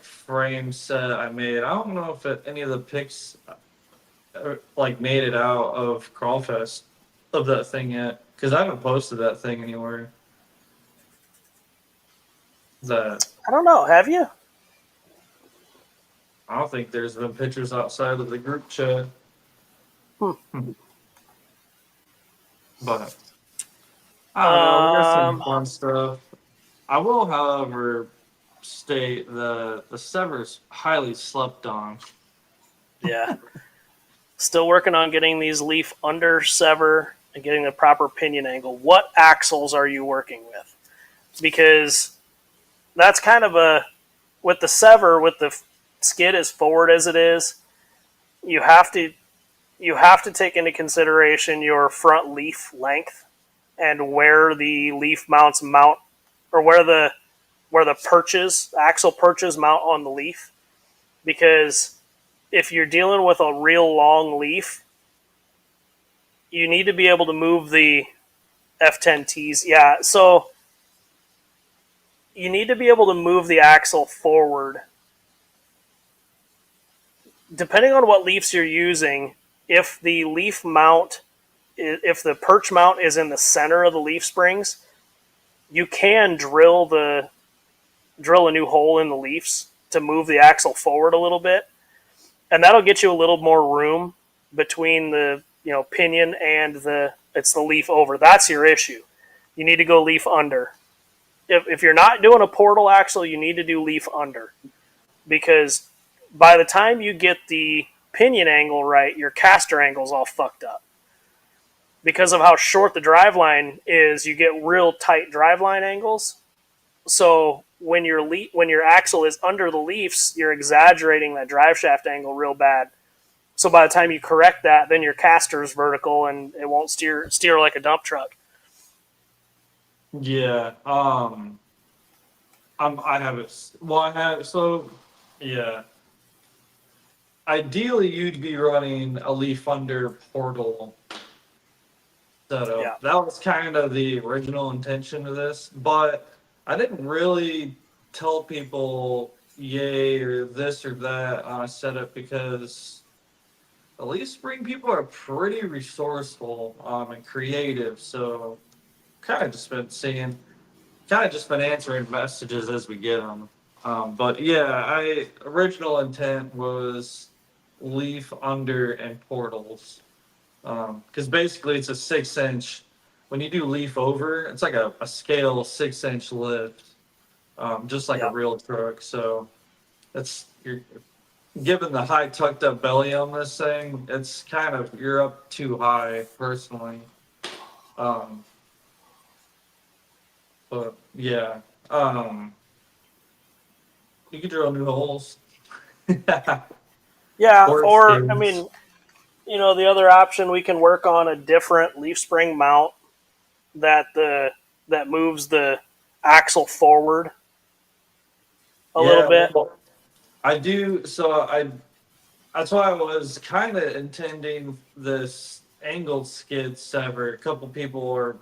frame set I made. I don't know if any of the pics made it out of Crawlfest of that thing yet, because I haven't posted that thing anywhere. I don't know. Have you? I don't think there's been pictures outside of the group chat. But I don't know. We got some fun stuff. I will, however, state the Sever's highly slept on. Yeah. Still working on getting these leaf under Sever and getting the proper pinion angle. What axles are you working with? Because that's kind of with the Sever, with the skid as forward as it is, you have to take into consideration your front leaf length and where the leaf mounts mount, or where the axle perches mount on the leaf. Because if you're dealing with a real long leaf, you need to be able to move the F10Ts. Yeah, so you need to be able to move the axle forward. Depending on what leaves you're using, if the leaf mount, if the perch mount is in the center of the leaf springs, you can drill a new hole in the leaves to move the axle forward a little bit, and that'll get you a little more room between the pinion and the leaf over. That's your issue. You need to go leaf under. If you're not doing a portal axle, you need to do leaf under, because by the time you get the pinion angle right, your caster angle's all fucked up. Because of how short the driveline is, you get real tight driveline angles. So when your axle is under the leaves, you're exaggerating that drive shaft angle real bad. So by the time you correct that, then your caster's vertical and it won't steer like a dump truck. Yeah. Yeah. Ideally, you'd be running a leaf under portal setup. Yeah. That was kind of the original intention of this, but I didn't really tell people yay or this or that on a setup, because the leaf spring people are pretty resourceful and creative. So kind of just been answering messages as we get them. But yeah, original intent was leaf under and portals, because basically it's a 6-inch. When you do leaf over, it's like a scale 6-inch lift. just like Yeah. a real truck. So you're given the high tucked up belly on this thing, it's kind of you're up too high personally. But yeah, you could drill new holes. Yeah, or I skins. mean, the other option, we can work on a different leaf spring mount that moves the axle forward a little bit. Well, I do. So that's why I was kind of intending this angled skid sever. A couple people were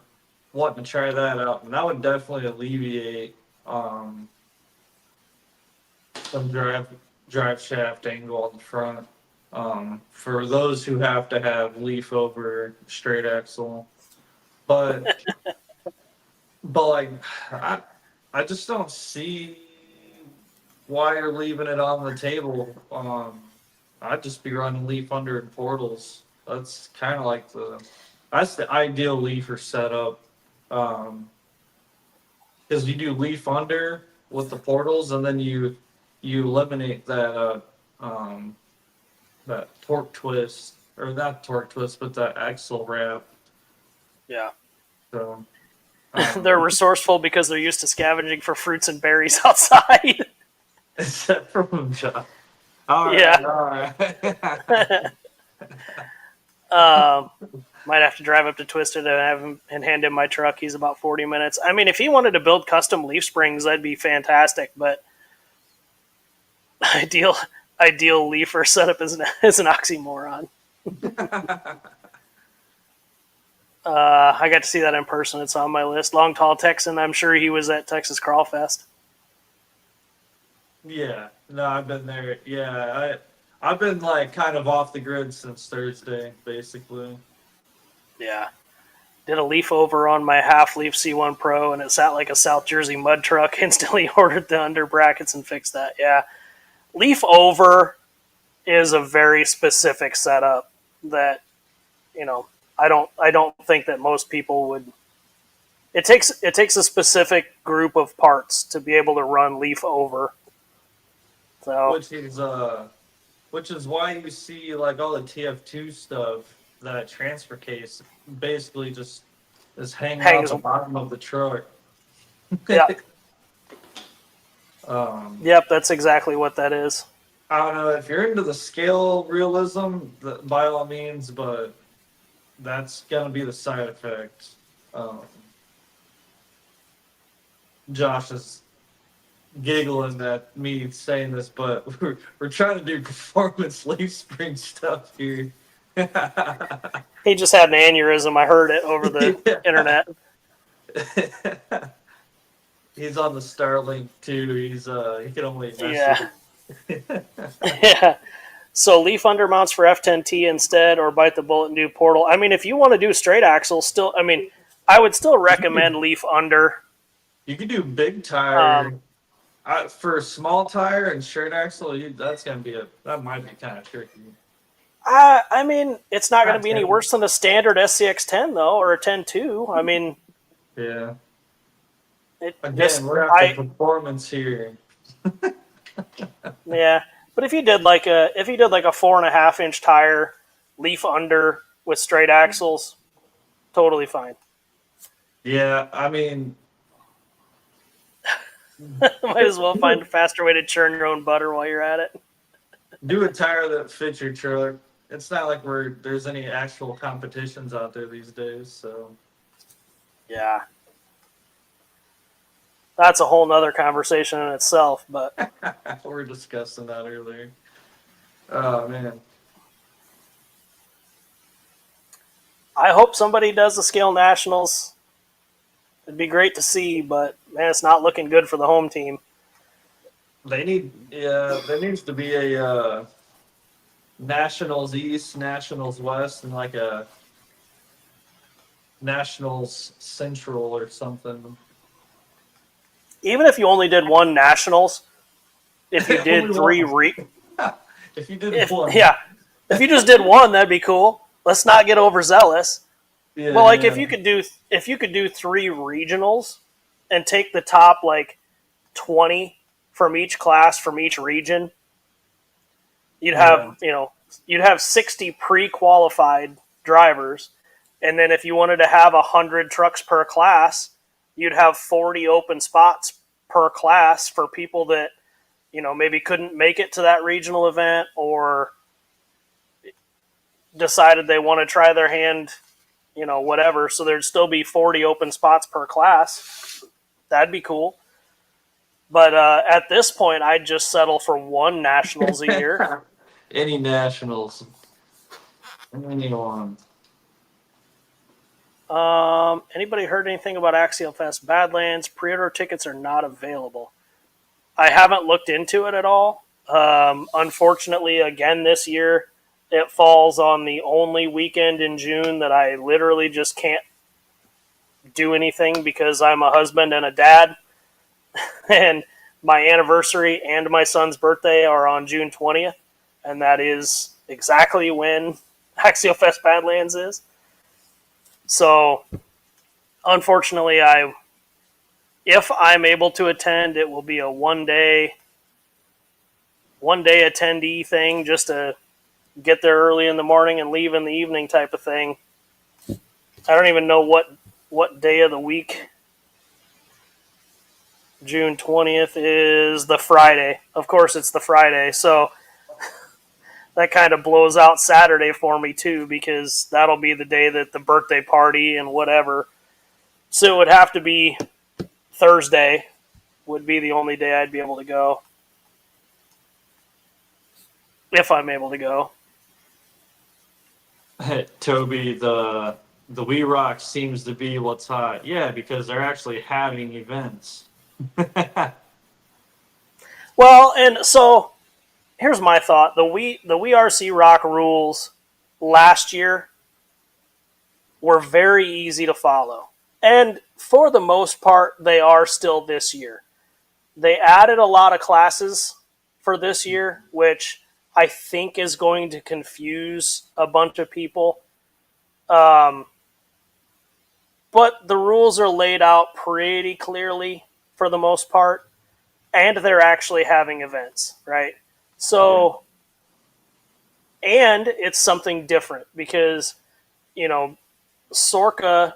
wanting to try that out, and that would definitely alleviate some drive shaft angle on the front. For those who have to have leaf over straight axle, but like I just don't see why you're leaving it on the table. I'd just be running leaf under and portals. That's kind of like that's the ideal leafer setup. Because you do leaf under with the portals, and then you eliminate that that torque twist, or not torque twist, but that axle wrap. Yeah. So They're resourceful because they're used to scavenging for fruits and berries outside. except from John. All right, Yeah. all right. Might have to drive up to Twisted and have him and hand him my truck. He's about 40 minutes. I mean, if he wanted to build custom leaf springs, that'd be fantastic. But ideal leafer setup is an oxymoron. I got to see that in person. It's on my list. Long Tall Texan. I'm sure he was at Texas Crawl Fest. Yeah, no, I've been there. Yeah, I've been like kind of off the grid since Thursday, basically. Yeah. Did a leaf over on my half leaf C1 Pro, and it sat like a South Jersey mud truck. Instantly ordered the under brackets and fixed that. Yeah. Leaf over is a very specific setup that, I don't think that most people would. It takes a specific group of parts to be able to run leaf over. So Which is why you see like all the TF2 stuff, that transfer case basically just is hanging Hangs- out the bottom of the truck. yeah, Yep, that's exactly what that is. I don't know if you're into the scale realism, by all means, but that's gonna be the side effect. Josh is giggling at me saying this, but we're trying to do performance leaf spring stuff here. He just had an aneurysm. I heard it over the internet. He's on the Starlink too. He can only Yeah. Yeah. So leaf under mounts for F10T instead, or bite the bullet and do portal. I mean, if you want to do straight axle, I would still recommend leaf under. You can do big tire. For small tire and straight axle, that might be kind of tricky. I mean, it's not going to be any worse than a standard SCX10 though, or a 10.2. I mean, yeah. Again, we're at the performance here. Yeah, but if you did like a 4.5 inch tire, leaf under with straight axles, totally fine. Yeah, I mean, might as well find a faster way to churn your own butter while you're at it. Do a tire that fits your truck. It's not like there's any actual competitions out there these days, so yeah. That's a whole nother conversation in itself, but we were discussing that earlier. Oh man. I hope somebody does the Scale Nationals. It'd be great to see, but man, it's not looking good for the home team. There needs to be a Nationals East, Nationals West, and like a Nationals Central or something. Even if you only did one Nationals, if you did three if you did one. Yeah. If you just did one, that'd be cool. Let's not get overzealous. Yeah, well, like if you could do 3 regionals and take the top like 20 from each class from each region, you'd have you'd have 60 pre-qualified drivers, and then if you wanted to have 100 trucks per class, you'd have 40 open spots per class for people that maybe couldn't make it to that regional event or decided they want to try their hand, whatever. So there'd still be 40 open spots per class. That'd be cool. But at this point, I'd just settle for one nationals a year. Any nationals. Anyone. Anybody heard anything about Axial Fest Badlands? Pre-order tickets are not available. I haven't looked into it at all. Unfortunately, again, this year, it falls on the only weekend in June that I literally just can't do anything because I'm a husband and a dad. And my anniversary and my son's birthday are on June 20th. And that is exactly when Axial Fest Badlands is. So, unfortunately, if I'm able to attend, it will be a one day attendee thing, just to get there early in the morning and leave in the evening type of thing. I don't even know what day of the week. June 20th is the Friday. Of course, it's the Friday, so that kind of blows out Saturday for me too, because that'll be the day that the birthday party and whatever. So it would have to be Thursday would be the only day I'd be able to go. If I'm able to go. Toby, the We Rock seems to be what's hot. Yeah, because they're actually having events. Well, and so here's my thought. The We RC Rock rules last year were very easy to follow. And for the most part, they are still this year. They added a lot of classes for this year, which I think is going to confuse a bunch of people. But the rules are laid out pretty clearly for the most part, and they're actually having events, right? So, and it's something different because, Sorka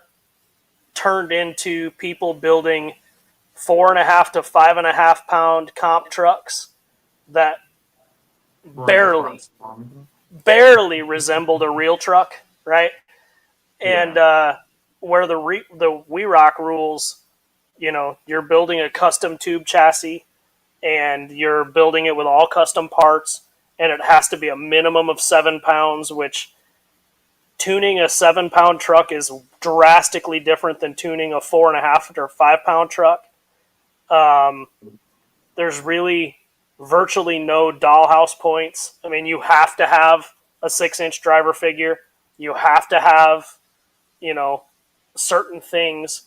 turned into people building 4.5 to 5.5 pound comp trucks that barely resembled a real truck, right? And where the We Rock rules, you're building a custom tube chassis and you're building it with all custom parts, and it has to be a minimum of 7 pounds, which tuning a 7 pound truck is drastically different than tuning a 4.5 or 5 pound truck. There's really virtually no dollhouse points. I mean, you have to have a 6-inch driver figure. You have to have, certain things,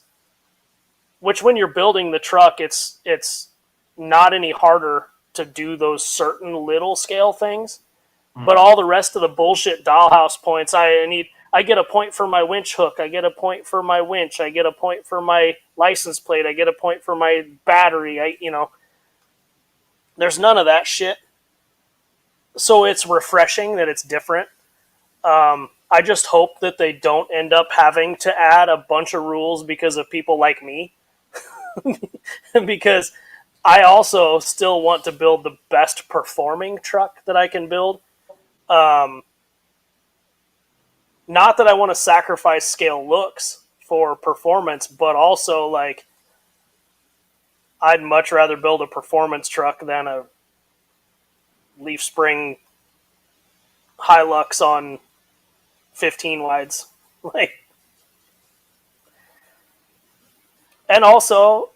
which when you're building the truck, it's not any harder to do those certain little scale things. But all the rest of the bullshit dollhouse points, I get a point for my winch hook. I get a point for my winch. I get a point for my license plate. I get a point for my battery. There's none of that shit. So it's refreshing that it's different. I just hope that they don't end up having to add a bunch of rules because of people like me. Because I also still want to build the best performing truck that I can build. Not that I want to sacrifice scale looks for performance, but also I'd much rather build a performance truck than a leaf spring Hilux on 15 wides. And also,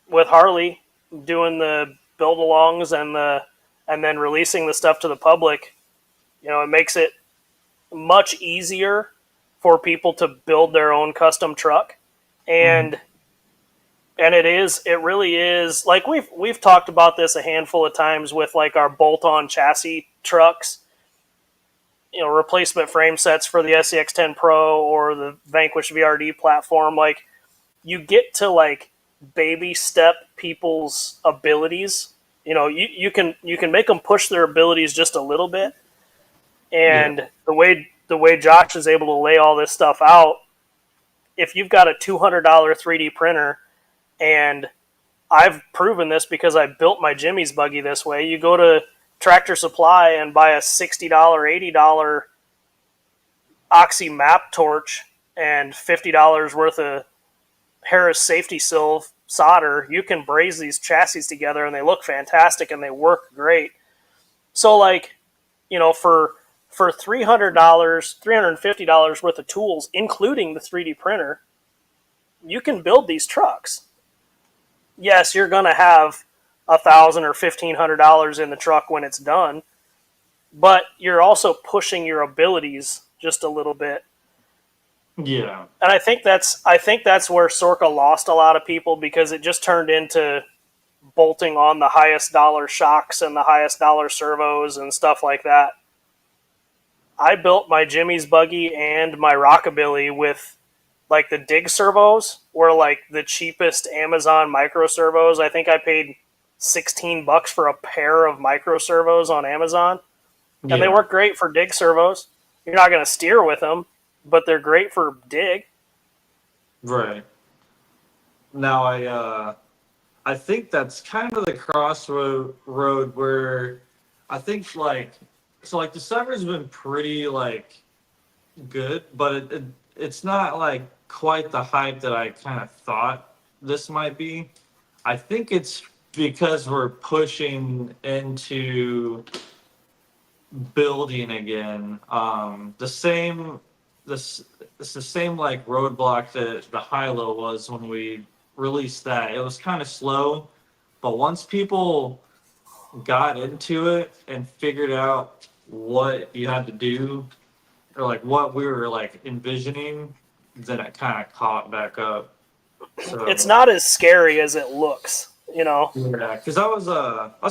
with Harley doing the build alongs and then releasing the stuff to the public, it makes it much easier for people to build their own custom truck. And it really is, we've talked about this a handful of times with our bolt-on chassis trucks, replacement frame sets for the SCX10 Pro or the Vanquish VRD platform. You get to baby step people's abilities. You know, you can make them push their abilities just a little bit. And the way Josh is able to lay all this stuff out, if you've got a $200 3D printer, and I've proven this because I built my Jimmy's buggy this way, you go to Tractor Supply and buy a $60, $80 Oxy map torch and $50 worth of Harris Safety Sil solder, you can braze these chassis together and they look fantastic and they work great. So, like, you know, for $300, $350 worth of tools, including the 3D printer, you can build these trucks. Yes, you're going to have $1,000 or $1,500 in the truck when it's done, but you're also pushing your abilities just a little bit. Yeah. And I think that's where Sorka lost a lot of people, because it just turned into bolting on the highest dollar shocks and the highest dollar servos and stuff like that. I built my Jimmy's buggy and my Rockabilly with like the Dig servos, were like the cheapest Amazon micro servos. I think I paid $16 for a pair of micro servos on Amazon. And they work great for Dig servos. You're not going to steer with them, but they're great for dig. Right. Now I think that's kind of the crossroad where I think like the summer's been pretty like good, but it's not like quite the hype that I kind of thought this might be. I think it's because we're pushing into building again. It's the same like roadblock that the Hilo was when we released that. It was kind of slow, but once people got into it and figured out what you had to do, or like what we were like envisioning, then it kind of caught back up. So It's not as scary as it looks, you know. yeah, because I was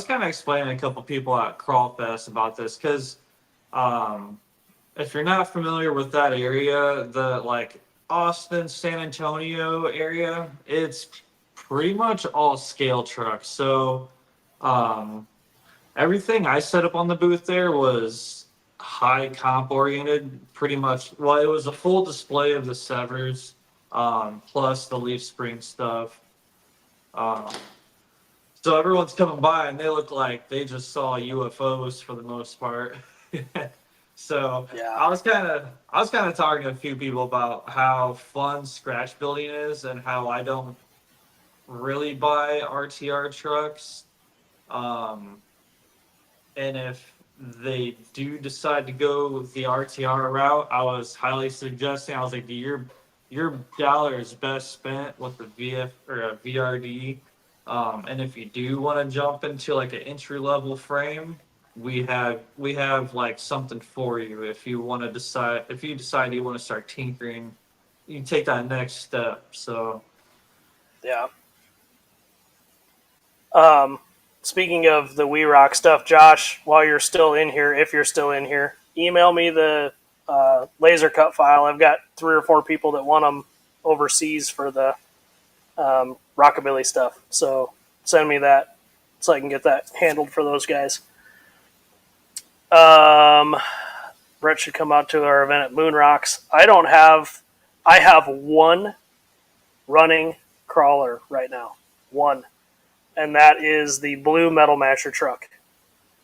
kind of explaining to a couple people at Crawlfest about this, because if you're not familiar with that area, the like Austin, San Antonio area, it's pretty much all scale trucks. So everything I set up on the booth there was high comp oriented, pretty much. Well, it was a full display of the Severs, plus the leaf spring stuff. So everyone's coming by and they look like they just saw UFOs for the most part. So Yeah. I was kind of talking to a few people about how fun scratch building is and how I don't really buy RTR trucks. And if they do decide to go the RTR route, I was highly suggesting. I was like, your dollar is best spent with the VF or a VRD. And if you do want to jump into like an entry level frame, we have like something for you. If you decide you want to start tinkering, you can take that next step. So Yeah. Speaking of the We Rock stuff, Josh, while you're still in here, if you're still in here, email me the laser cut file. I've got 3 or 4 people that want them overseas for the Rockabilly stuff. So send me that so I can get that handled for those guys. Brett should come out to our event at Moon Rocks. I have one running crawler right now. One. And that is the blue Metal Masher truck.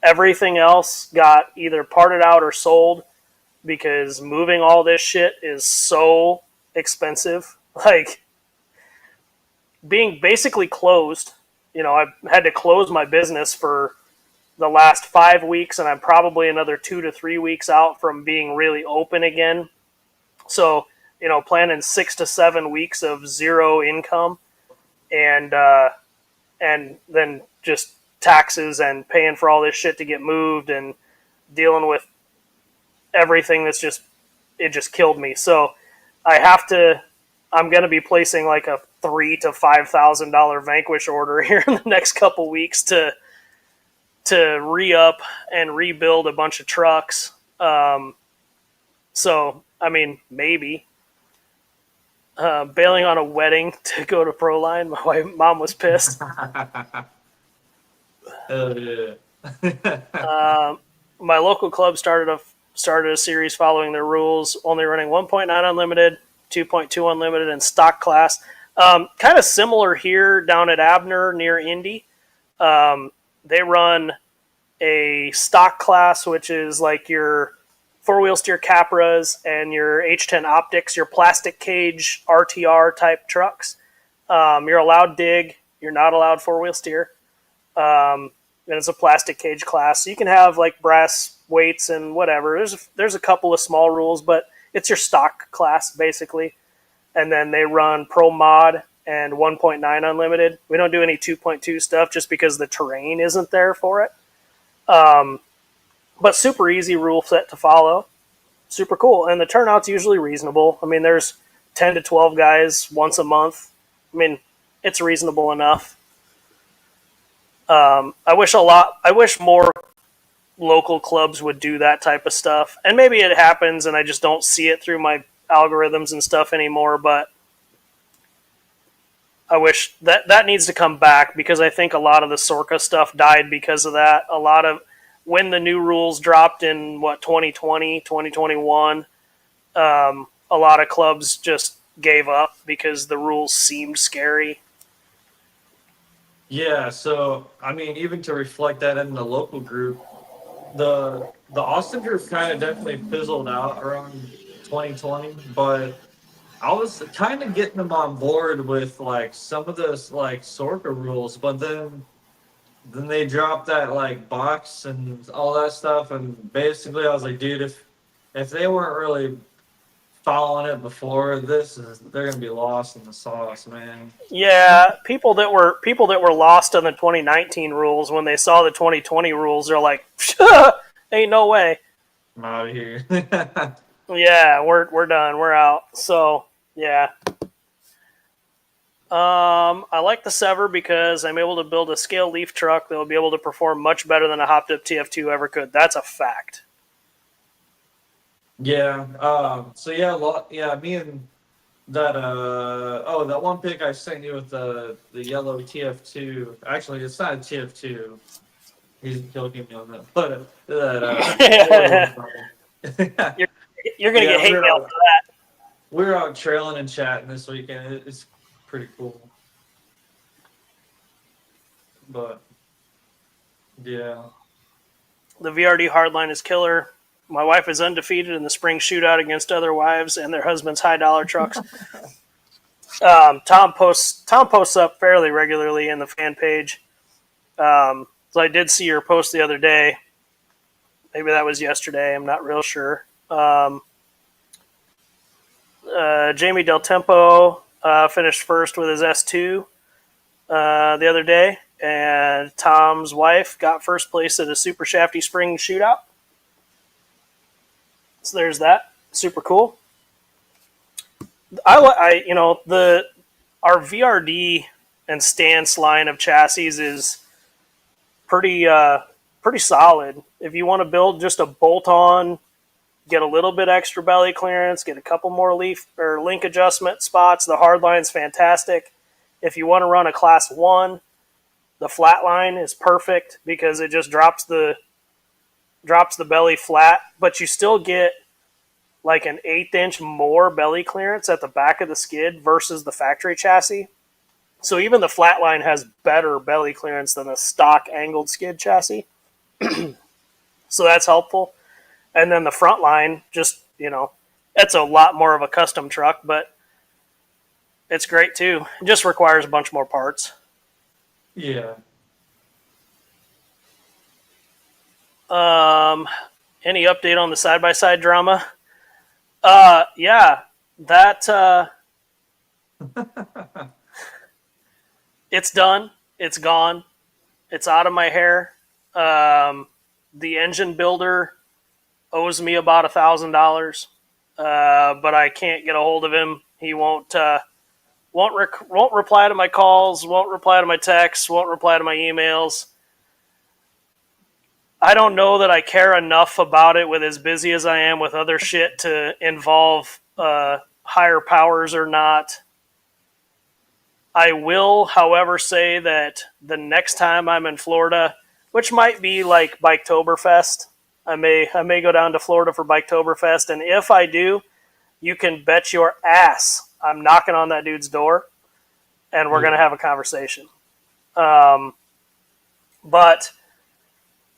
Everything else got either parted out or sold, because moving all this shit is so expensive. Like, being basically closed, you know, I've had to close my business for the last 5 weeks, and I'm probably another 2 to 3 weeks out from being really open again. So, you know, planning 6 to 7 weeks of zero income, and then just taxes and paying for all this shit to get moved and dealing with everything it just killed me. So I'm going to be placing like a $3,000 to $5,000 Vanquish order here in the next couple weeks to re-up and rebuild a bunch of trucks. So, I mean, maybe. bailing on a wedding to go to Proline. Mom was pissed. Hell yeah. My local club started a series following their rules, only running 1.9 unlimited, 2.2 unlimited, and stock class. Kind of similar here down at Abner near Indy. They run a stock class, which is like your four-wheel steer Capras and your H10 Optics, your plastic cage RTR type trucks. You're allowed dig. You're not allowed four-wheel steer. And it's a plastic cage class. So you can have like brass weights and whatever. There's a couple of small rules, but it's your stock class basically. And then they run Pro Mod and 1.9 unlimited. We don't do any 2.2 stuff just because the terrain isn't there for it. But super easy rule set to follow. Super cool. And the turnout's usually reasonable. I mean, there's 10 to 12 guys once a month. I mean, it's reasonable enough. I wish more local clubs would do that type of stuff. And maybe it happens and I just don't see it through my algorithms and stuff anymore, but I wish that needs to come back because I think a lot of the Sorka stuff died because of that. A lot of when the new rules dropped in 2020, 2021, a lot of clubs just gave up because the rules seemed scary. Yeah, so I mean, even to reflect that in the local group, the Austin group kind of definitely fizzled out around 2020, but I was kind of getting them on board with like some of those like Sorka rules, but then they dropped that like box and all that stuff, and basically I was like, dude, if they weren't really following it before they're gonna be lost in the sauce, man. Yeah, people that were lost on the 2019 rules when they saw the 2020 rules, they're like, "Ain't no way." I'm out of here. Yeah, we're done. We're out. So yeah. I like the Sever because I'm able to build a scale leaf truck that will be able to perform much better than a hopped up TF2 ever could. That's a fact. Yeah. So yeah, me and that that one pic I sent you with the yellow TF2. Actually, it's not a TF2. He's joking me on that, but that. You're gonna get hate mail for that. We were out trailing and chatting this weekend. It's pretty cool. But yeah, the VRD hardline is killer. My wife is undefeated in the spring shootout against other wives and their husbands' high dollar trucks. Tom posts up fairly regularly in the fan page. So I did see your post the other day. Maybe that was yesterday. I'm not real sure. Jamie Del Tempo finished first with his S2 the other day, and Tom's wife got first place at a super shafty spring shootout. So there's that. Super cool. Our VRD and Stance line of chassis is pretty solid. If you want to build just a bolt-on, get a little bit extra belly clearance, get a couple more leaf or link adjustment spots, the hardline's fantastic. If you want to run a class 1, the flat line is perfect because it just drops the belly flat, but you still get like an 1/8 inch more belly clearance at the back of the skid versus the factory chassis. So even the flatline has better belly clearance than a stock angled skid chassis. So that's helpful. And then the front line, just, it's a lot more of a custom truck, but it's great too. It just requires a bunch more parts. Yeah. Any update on the side-by-side drama? Yeah, that, it's done. It's gone. It's out of my hair. The engine builder owes me about $1,000, but I can't get a hold of him. He won't reply to my calls, won't reply to my texts, won't reply to my emails. I don't know that I care enough about it with as busy as I am with other shit to involve higher powers or not. I will, however, say that the next time I'm in Florida, which might be like Biketoberfest, I may go down to Florida for Biketoberfest, and if I do, you can bet your ass I'm knocking on that dude's door, and we're gonna have a conversation. But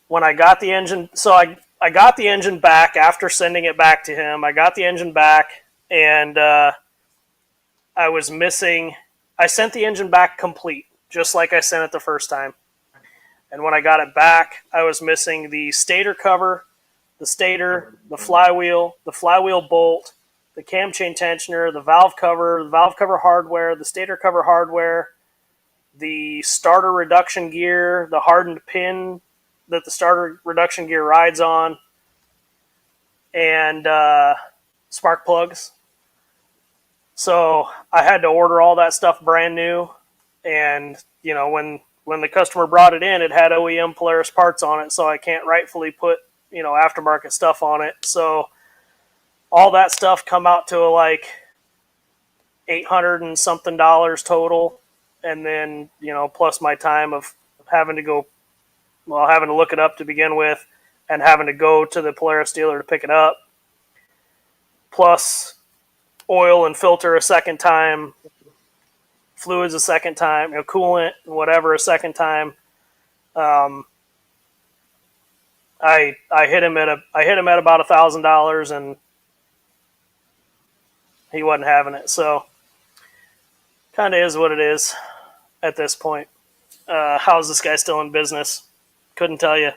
when I got the engine, so I got the engine back after sending it back to him. I got the engine back, and I was missing. I sent the engine back complete, just like I sent it the first time. And when I got it back, I was missing the stator cover, the stator, the flywheel bolt, the cam chain tensioner, the valve cover hardware, the stator cover hardware, the starter reduction gear, the hardened pin that the starter reduction gear rides on, and spark plugs. So I had to order all that stuff brand new, and when the customer brought it in, it had OEM Polaris parts on it, so I can't rightfully put aftermarket stuff on it. So all that stuff come out to like $800 and something total, and then plus my time of having to look it up to begin with, and having to go to the Polaris dealer to pick it up, plus oil and filter a second time, fluids a second time, coolant and whatever a second time. I hit him at about $1,000, and he wasn't having it. So kind of is what it is at this point. How's this guy still in business? Couldn't tell you.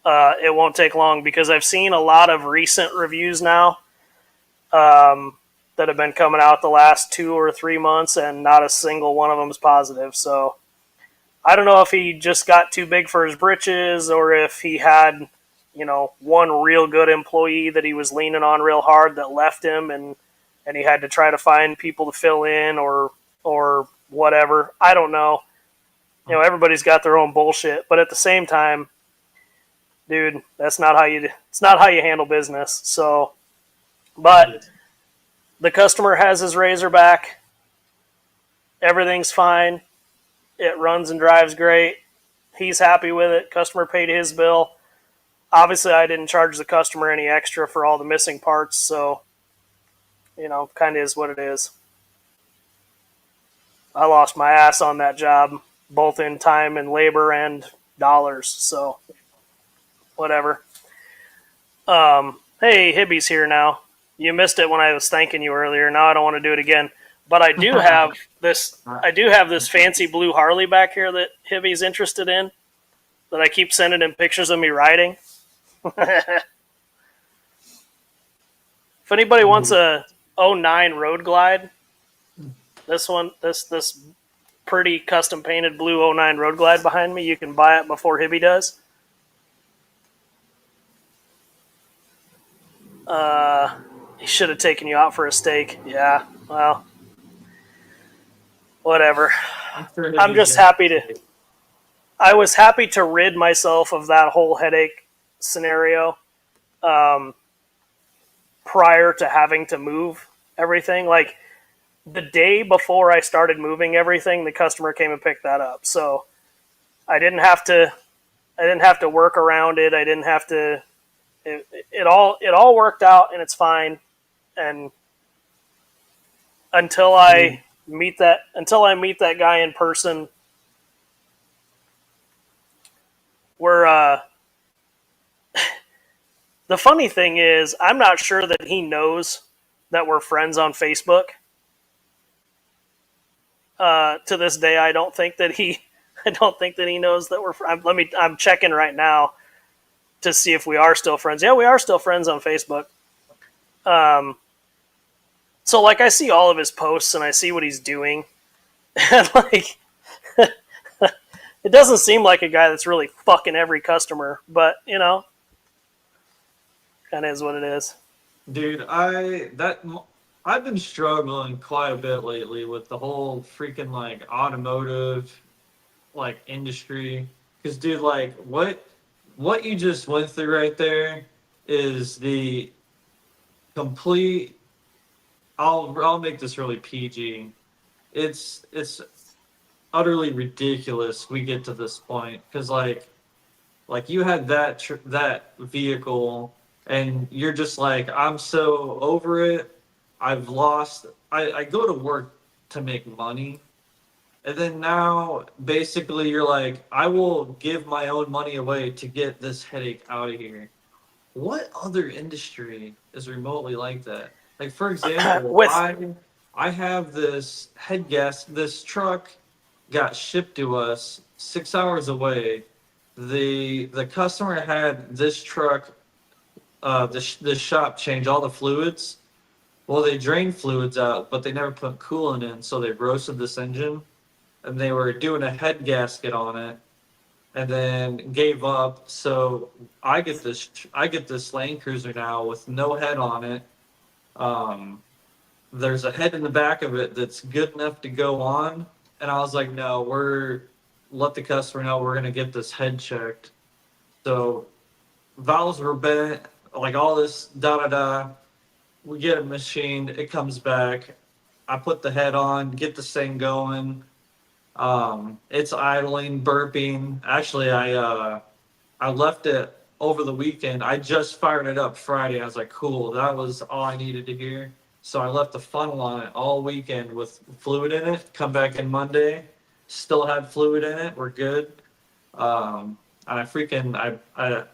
It won't take long, because I've seen a lot of recent reviews now that have been coming out the last 2 or 3 months, and not a single one of them is positive. So I don't know if he just got too big for his britches, or if he had, one real good employee that he was leaning on real hard that left him, and he had to try to find people to fill in, or whatever. I don't know. Everybody's got their own bullshit, but at the same time, dude, it's not how you handle business. So, but the customer has his Razor back. Everything's fine. It runs and drives great. He's happy with it. Customer paid his bill. Obviously, I didn't charge the customer any extra for all the missing parts, so, kind of is what it is. I lost my ass on that job, both in time and labor and dollars, so whatever. Hey, Hibby's here now. You missed it when I was thanking you earlier. Now I don't want to do it again. But I do have this fancy blue Harley back here that Hibby's interested in, that I keep sending him pictures of me riding. If anybody wants a 09 Road Glide, this pretty custom painted blue 09 Road Glide behind me, you can buy it before Hibby does. He should have taken you out for a steak. Yeah, well, whatever. I'm just happy to. I was happy to rid myself of that whole headache scenario prior to having to move everything. Like the day before I started moving everything, the customer came and picked that up. So I didn't have to work around it. I didn't have to. It all worked out, and it's fine. And until I meet that guy in person, we're the funny thing is, I'm not sure that he knows that we're friends on Facebook. To this day, I don't think that he knows that we're. I'm checking right now to see if we are still friends. Yeah, we are still friends on Facebook. So like I see all of his posts and I see what he's doing, and like it doesn't seem like a guy that's really fucking every customer, but kind of is what it is. Dude, I've been struggling quite a bit lately with the whole freaking like automotive like industry. Because dude, like what you just went through right there is the complete I'll make this really PG. It's utterly ridiculous we get to this point because like you had that vehicle and you're just like, I'm so over it. I've lost. I go to work to make money, and then now basically you're like, I will give my own money away to get this headache out of here. What other industry is remotely like that? Like for example, With I have this head gas. This truck got shipped to us 6 hours away. The customer had this truck, the shop change all the fluids. Well, they drained fluids out, but they never put coolant in, so they roasted this engine, and they were doing a head gasket on it, and then gave up. So I get this Land Cruiser now with no head on it. Um, there's a head in the back of it that's good enough to go on, and I was like, no, let the customer know we're gonna get this head checked. So valves were bent, like all this da da da. We get it machined, it comes back. I put the head on, get this thing going. It's idling, burping. Actually, I left it over the weekend. I just fired it up Friday. I was like, cool, that was all I needed to hear. So I left the funnel on it all weekend with fluid in it. Come back in Monday, still had fluid in it. We're good. And I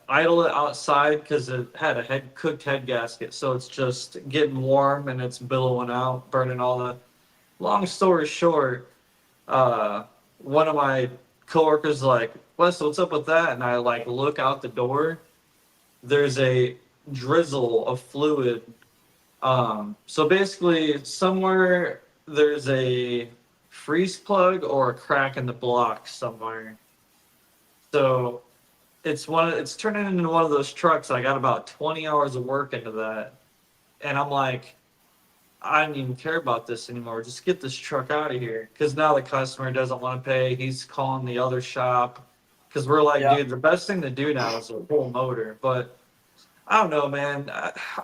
idle it outside because it had a cooked head gasket, so it's just getting warm and it's billowing out, burning all the. Long story short, one of my coworkers like, Wes, what's up with that? And I like look out the door. There's a drizzle of fluid. So basically, somewhere there's a freeze plug or a crack in the block somewhere. So it's turning into one of those trucks. I got about 20 hours of work into that. And I'm like, I don't even care about this anymore. Just get this truck out of here. Because now the customer doesn't want to pay. He's calling the other shop. Because we're like, Yeah. dude, the best thing to do now is a whole motor. But I don't know, man.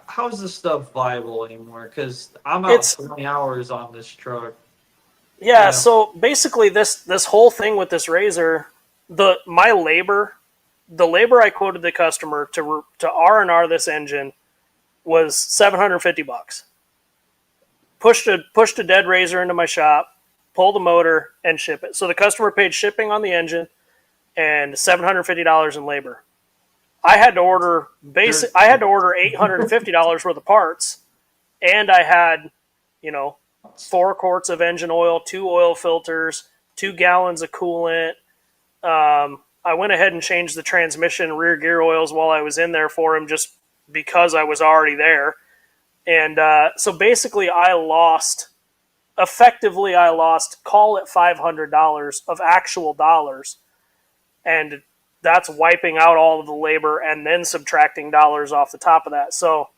How is this stuff viable anymore? Because I'm out It's 20 hours on this truck. Yeah, You know? so basically this whole thing with this razor, the labor I quoted the customer to R&R this engine was $750. Pushed a dead razor into my shop, pull the motor and ship it. So the customer paid shipping on the engine and $750 in labor. I had to order $850 worth of parts, and I had, 4 quarts of engine oil, 2 oil filters, 2 gallons of coolant. I went ahead and changed the transmission and rear gear oils while I was in there for him, just because I was already there. And so basically, I lost, call it $500 of actual dollars, and that's wiping out all of the labor and then subtracting dollars off the top of that. So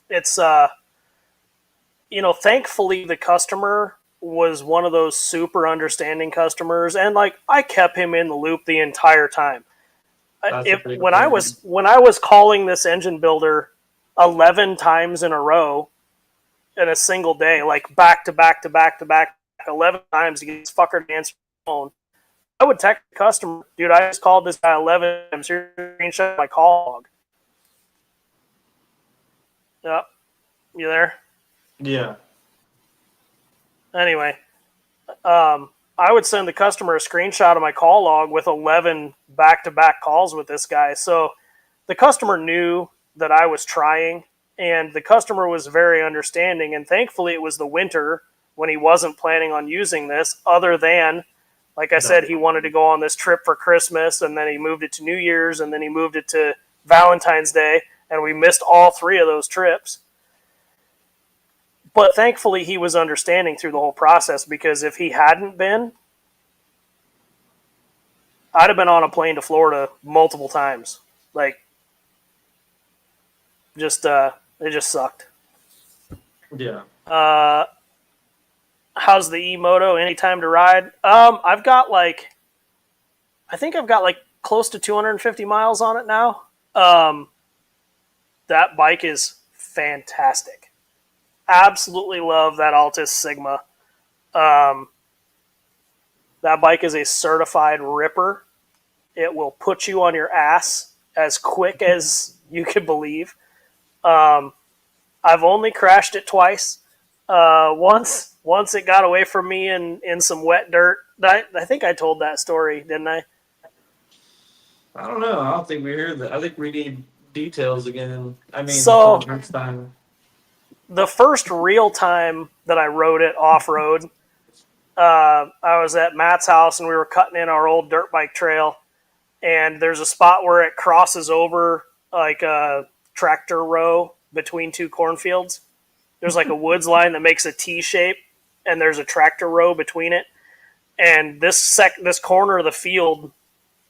it's thankfully the customer was one of those super understanding customers, and like I kept him in the loop the entire time. When I was calling this engine builder 11 times in a row in a single day, like back to back to back to back 11 times to get this fucker to answer the phone, I would text the customer, dude, I just called this guy 11 times. Here's a screenshot of my call log. Yep. You there? Yeah. Anyway, I would send the customer a screenshot of my call log with 11 back-to-back calls with this guy. So the customer knew that I was trying, and the customer was very understanding. And thankfully, it was the winter when he wasn't planning on using this, other than, like I said, he wanted to go on this trip for Christmas, and then he moved it to New Year's, and then he moved it to Valentine's Day, and we missed all 3 of those trips. But thankfully, he was understanding through the whole process, because if he hadn't been, I'd have been on a plane to Florida multiple times. Like, it just sucked. Yeah. How's the E-Moto? Any time to ride? I think I've got like close to 250 miles on it now. That bike is fantastic. absolutely love that Altus Sigma. That bike is a certified ripper. It will put you on your ass as quick as you can believe. I've only crashed it twice. Once it got away from me in some wet dirt. I think I told that story, didn't I? I don't know. I don't think we heard that. I think we need details again. I mean, So- next time. The first real time that I rode it off road, I was at Matt's house and we were cutting in our old dirt bike trail, and there's a spot where it crosses over like a tractor row between two cornfields. There's like a woods line that makes a T shape, and there's a tractor row between it. And this corner of the field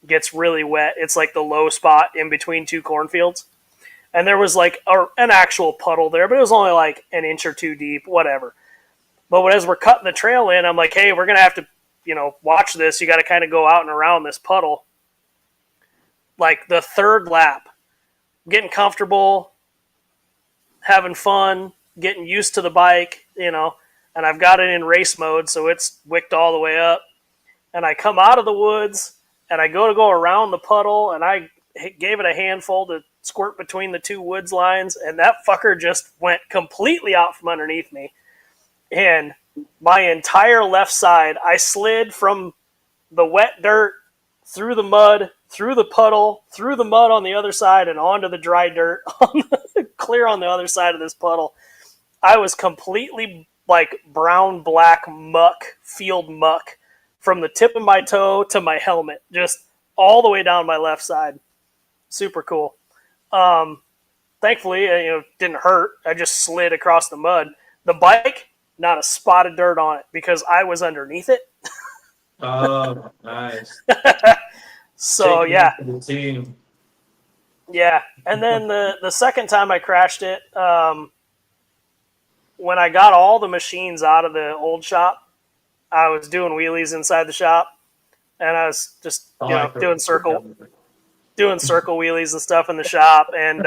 gets really wet. It's like the low spot in between two cornfields. And there was like an actual puddle there, but it was only like an inch or two deep, whatever. But as we're cutting the trail in, I'm like, hey, we're going to have to, watch this. You got to kind of go out and around this puddle. Like the third lap, getting comfortable, having fun, getting used to the bike, and I've got it in race mode, so it's wicked all the way up. And I come out of the woods, and I go around the puddle, and I gave it a handful to squirt between the two woods lines, and that fucker just went completely out from underneath me. And my entire left side, I slid from the wet dirt through the mud, through the puddle, through the mud on the other side, and onto the dry dirt, clear on the other side of this puddle. I was completely like brown, black muck, field muck, from the tip of my toe to my helmet, just all the way down my left side. Super cool. Thankfully, it didn't hurt. I just slid across the mud. The bike, not a spot of dirt on it because I was underneath it. Oh, nice. So Taking yeah, it to the team. yeah. And then the second time I crashed it, when I got all the machines out of the old shop, I was doing wheelies inside the shop, and I was just doing circle wheelies and stuff in the shop, and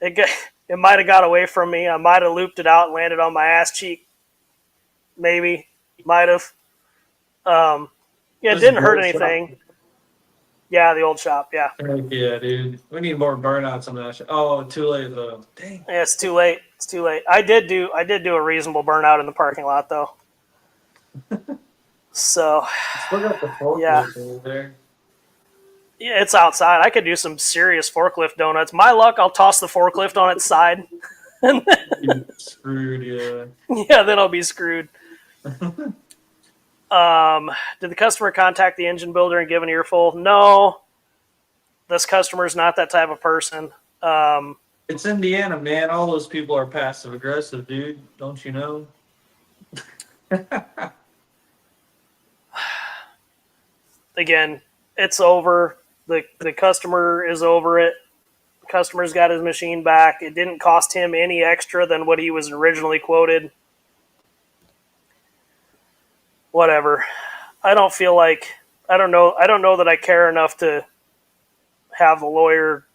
it might have got away from me. I might have looped it out and landed on my ass cheek. Maybe, might have. Yeah, it didn't hurt anything. Shop. Yeah, the old shop. Yeah. Heck yeah, dude. We need more burnouts on that shit. Oh, too late though. Dang. Yeah, it's too late. It's too late. I did do a reasonable burnout in the parking lot though. So Still got the forklift Yeah. over there. yeah, it's outside. I could do some serious forklift donuts. My luck, I'll toss the forklift on its side. You're screwed, yeah. Yeah, then I'll be screwed. Did the customer contact the engine builder and give an earful? No. This customer's not that type of person. It's Indiana, man. All those people are passive aggressive, dude. Don't you know? Again, it's over. The customer is over it. The customer's got his machine back. It didn't cost him any extra than what he was originally quoted. Whatever. I don't know that I care enough to have the lawyer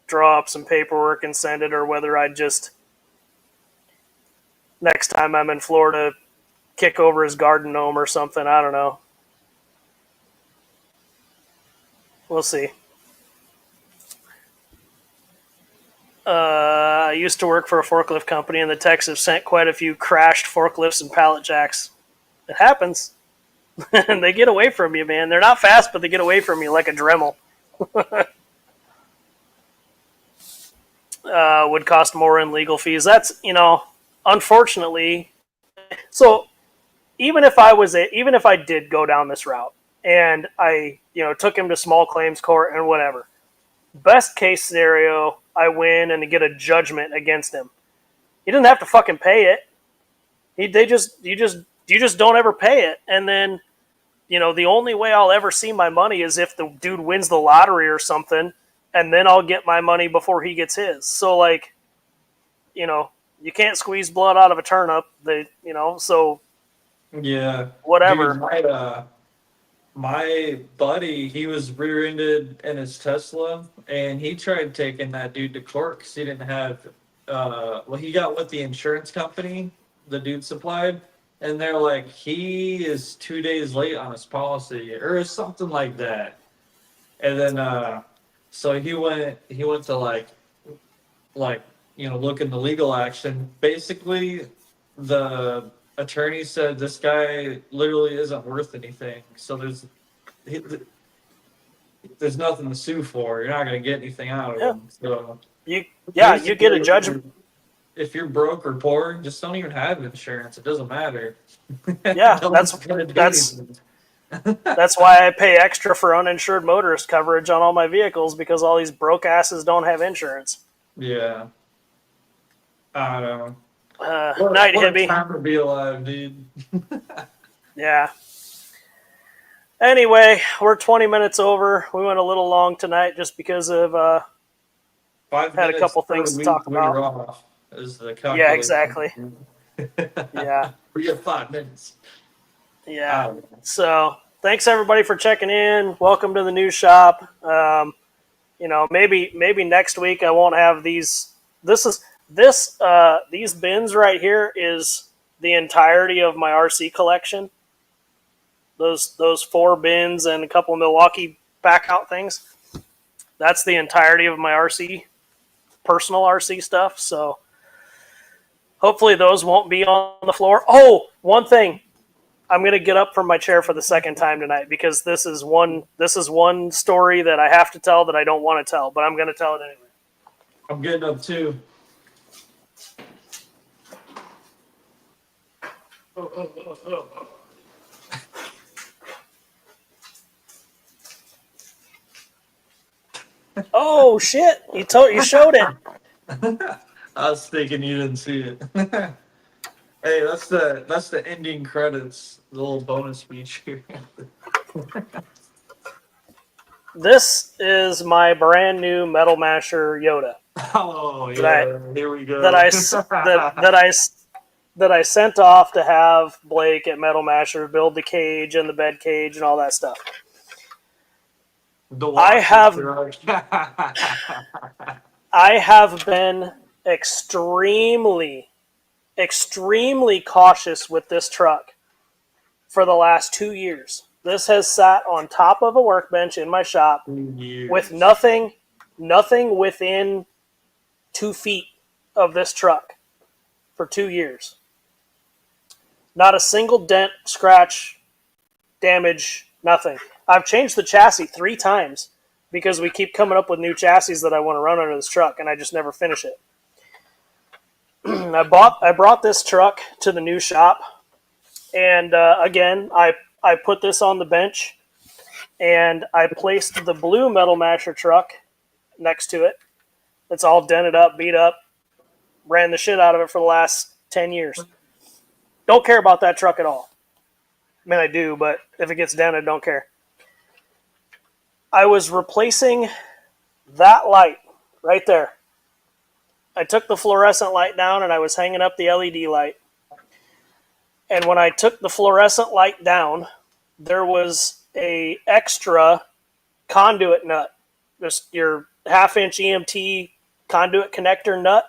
draw up some paperwork and send it, or whether I just next time I'm in Florida kick over his garden gnome or something. I don't know. We'll see. I used to work for a forklift company, and the techs have sent quite a few crashed forklifts and pallet jacks. It happens. And they get away from you, man. They're not fast, but they get away from you like a Dremel. Would cost more in legal fees. That's, unfortunately. So even if I did go down this route and I, took him to small claims court and whatever, best case scenario, I win and get a judgment against him. He doesn't have to fucking pay it. You just don't ever pay it. And then, the only way I'll ever see my money is if the dude wins the lottery or something, and then I'll get my money before he gets his. So you can't squeeze blood out of a turnip. So Yeah. whatever. Dude, my buddy, he was rear-ended in his Tesla, and he tried taking that dude to court because he didn't have well, he got with the insurance company the dude supplied, and they're like, he is 2 days late on his policy or something like that. And then, so he went to like look into legal action. Basically, the attorney said this guy literally isn't worth anything. So there's nothing to sue for. You're not going to get anything out of him. So You get a basically, judgment. if you're broke or poor, just don't even have insurance. It doesn't matter. Yeah, No one's gonna do that's anything. that's why I pay extra for uninsured motorist coverage on all my vehicles, because all these broke asses don't have insurance. Yeah. I don't know. Night, what a Hibby. time to be alive, dude. Yeah. Anyway, we're 20 minutes over. We went a little long tonight just because of 5 had a minutes couple per things to week talk we're about. off is the Yeah, calculation. exactly. Yeah. We get 5 minutes. Yeah. So thanks everybody for checking in. Welcome to the new shop. Maybe next week I won't have these. These bins right here is the entirety of my RC collection. Those 4 bins and a couple of Milwaukee back out things. That's the entirety of my personal RC stuff. So hopefully those won't be on the floor. Oh, one thing. I'm going to get up from my chair for the second time tonight because this is one story that I have to tell that I don't want to tell, but I'm going to tell it anyway. I'm getting up too. Oh shit! You showed it. I was thinking you didn't see it. Hey, that's the ending credits, the little bonus speech here. This is my brand new Metal Masher Yoda. Oh yeah, here we go. That I sent off to have Blake at Metal Masher build the cage and the bed cage and all that stuff. I have been extremely cautious with this truck for the last 2 years. This has sat on top of a workbench in my shop with nothing within 2 feet of this truck for 2 years. Not a single dent, scratch, damage, nothing. I've changed the chassis 3 times because we keep coming up with new chassis that I want to run under this truck, and I just never finish it. I brought this truck to the new shop, and again, I put this on the bench, and I placed the blue Metal Masher truck next to it. It's all dented up, beat up, ran the shit out of it for the last 10 years. Don't care about that truck at all. I mean, I do, but if it gets dented, don't care. I was replacing that light right there. I took the fluorescent light down and I was hanging up the LED light. And when I took the fluorescent light down, there was a extra conduit nut. Just your 1/2-inch EMT conduit connector nut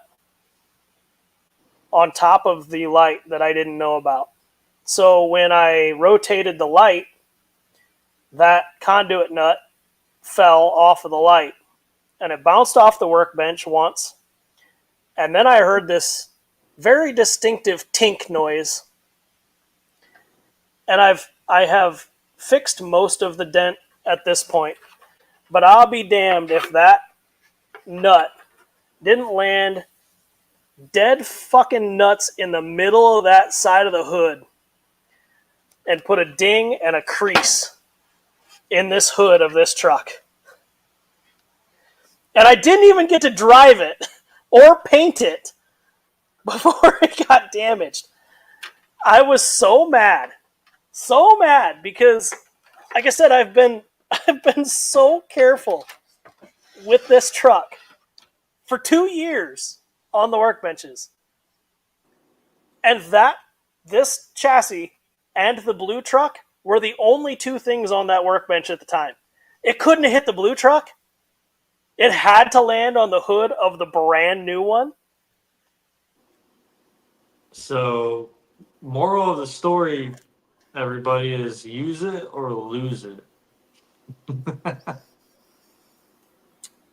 on top of the light that I didn't know about. So when I rotated the light, that conduit nut fell off of the light. And it bounced off the workbench once. And then I heard this very distinctive tink noise. And I have fixed most of the dent at this point. But I'll be damned if that nut didn't land dead fucking nuts in the middle of that side of the hood and put a ding and a crease in this hood of this truck. And I didn't even get to drive it or paint it before it got damaged. I was so mad because, like I said, I've been so careful with this truck for 2 years on the workbenches. And this chassis and the blue truck were the only 2 things on that workbench at the time. It couldn't have hit the blue truck. It had to land on the hood of the brand new one. So, moral of the story, everybody, is use it or lose it.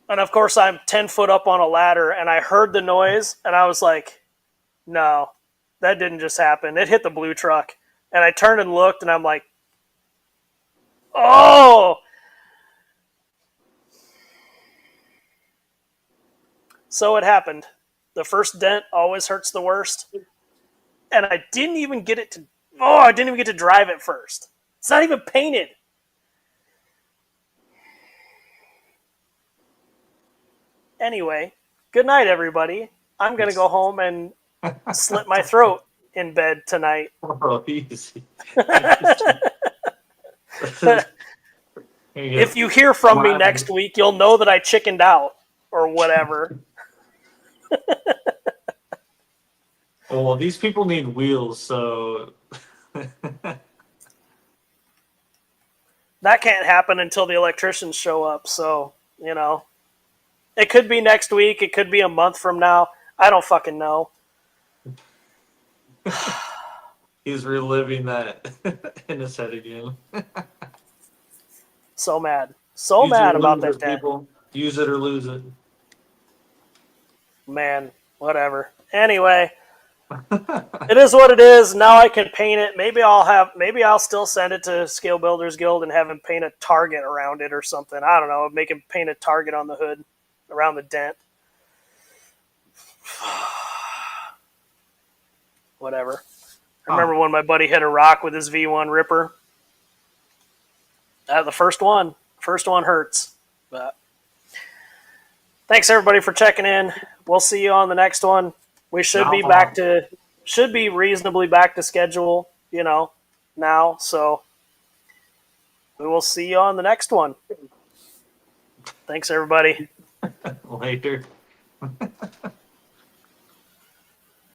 And of course, I'm 10 foot up on a ladder, and I heard the noise, and I was like, no, that didn't just happen. It hit the blue truck. And I turned and looked, and I'm like, oh! So it happened. The first dent always hurts the worst. And I didn't even get it to, I didn't even get to drive it first. It's not even painted. Anyway, good night, everybody. I'm going to go home and slit my throat in bed tonight. Oh, easy. If you hear from me next week, you'll know that I chickened out or whatever. Well, these people need wheels, so That can't happen until the electricians show up, so, you know. It could be next week, it could be a month from now. I don't fucking know. he's reliving that in his head again. So mad. So Use it mad or about lose that it, dent. people. Use it or lose it. Man, whatever. Anyway, it is what it is. Now I can paint it. Maybe I'll still send it to Scale Builders Guild and have him paint a target around it or something. I don't know. Make him paint a target on the hood around the dent. Whatever. I remember when my buddy hit a rock with his V1 Ripper. The first one hurts. But thanks everybody for checking in. We'll see you on the next one. We should be reasonably back to schedule, now. So we will see you on the next one. Thanks everybody. Later.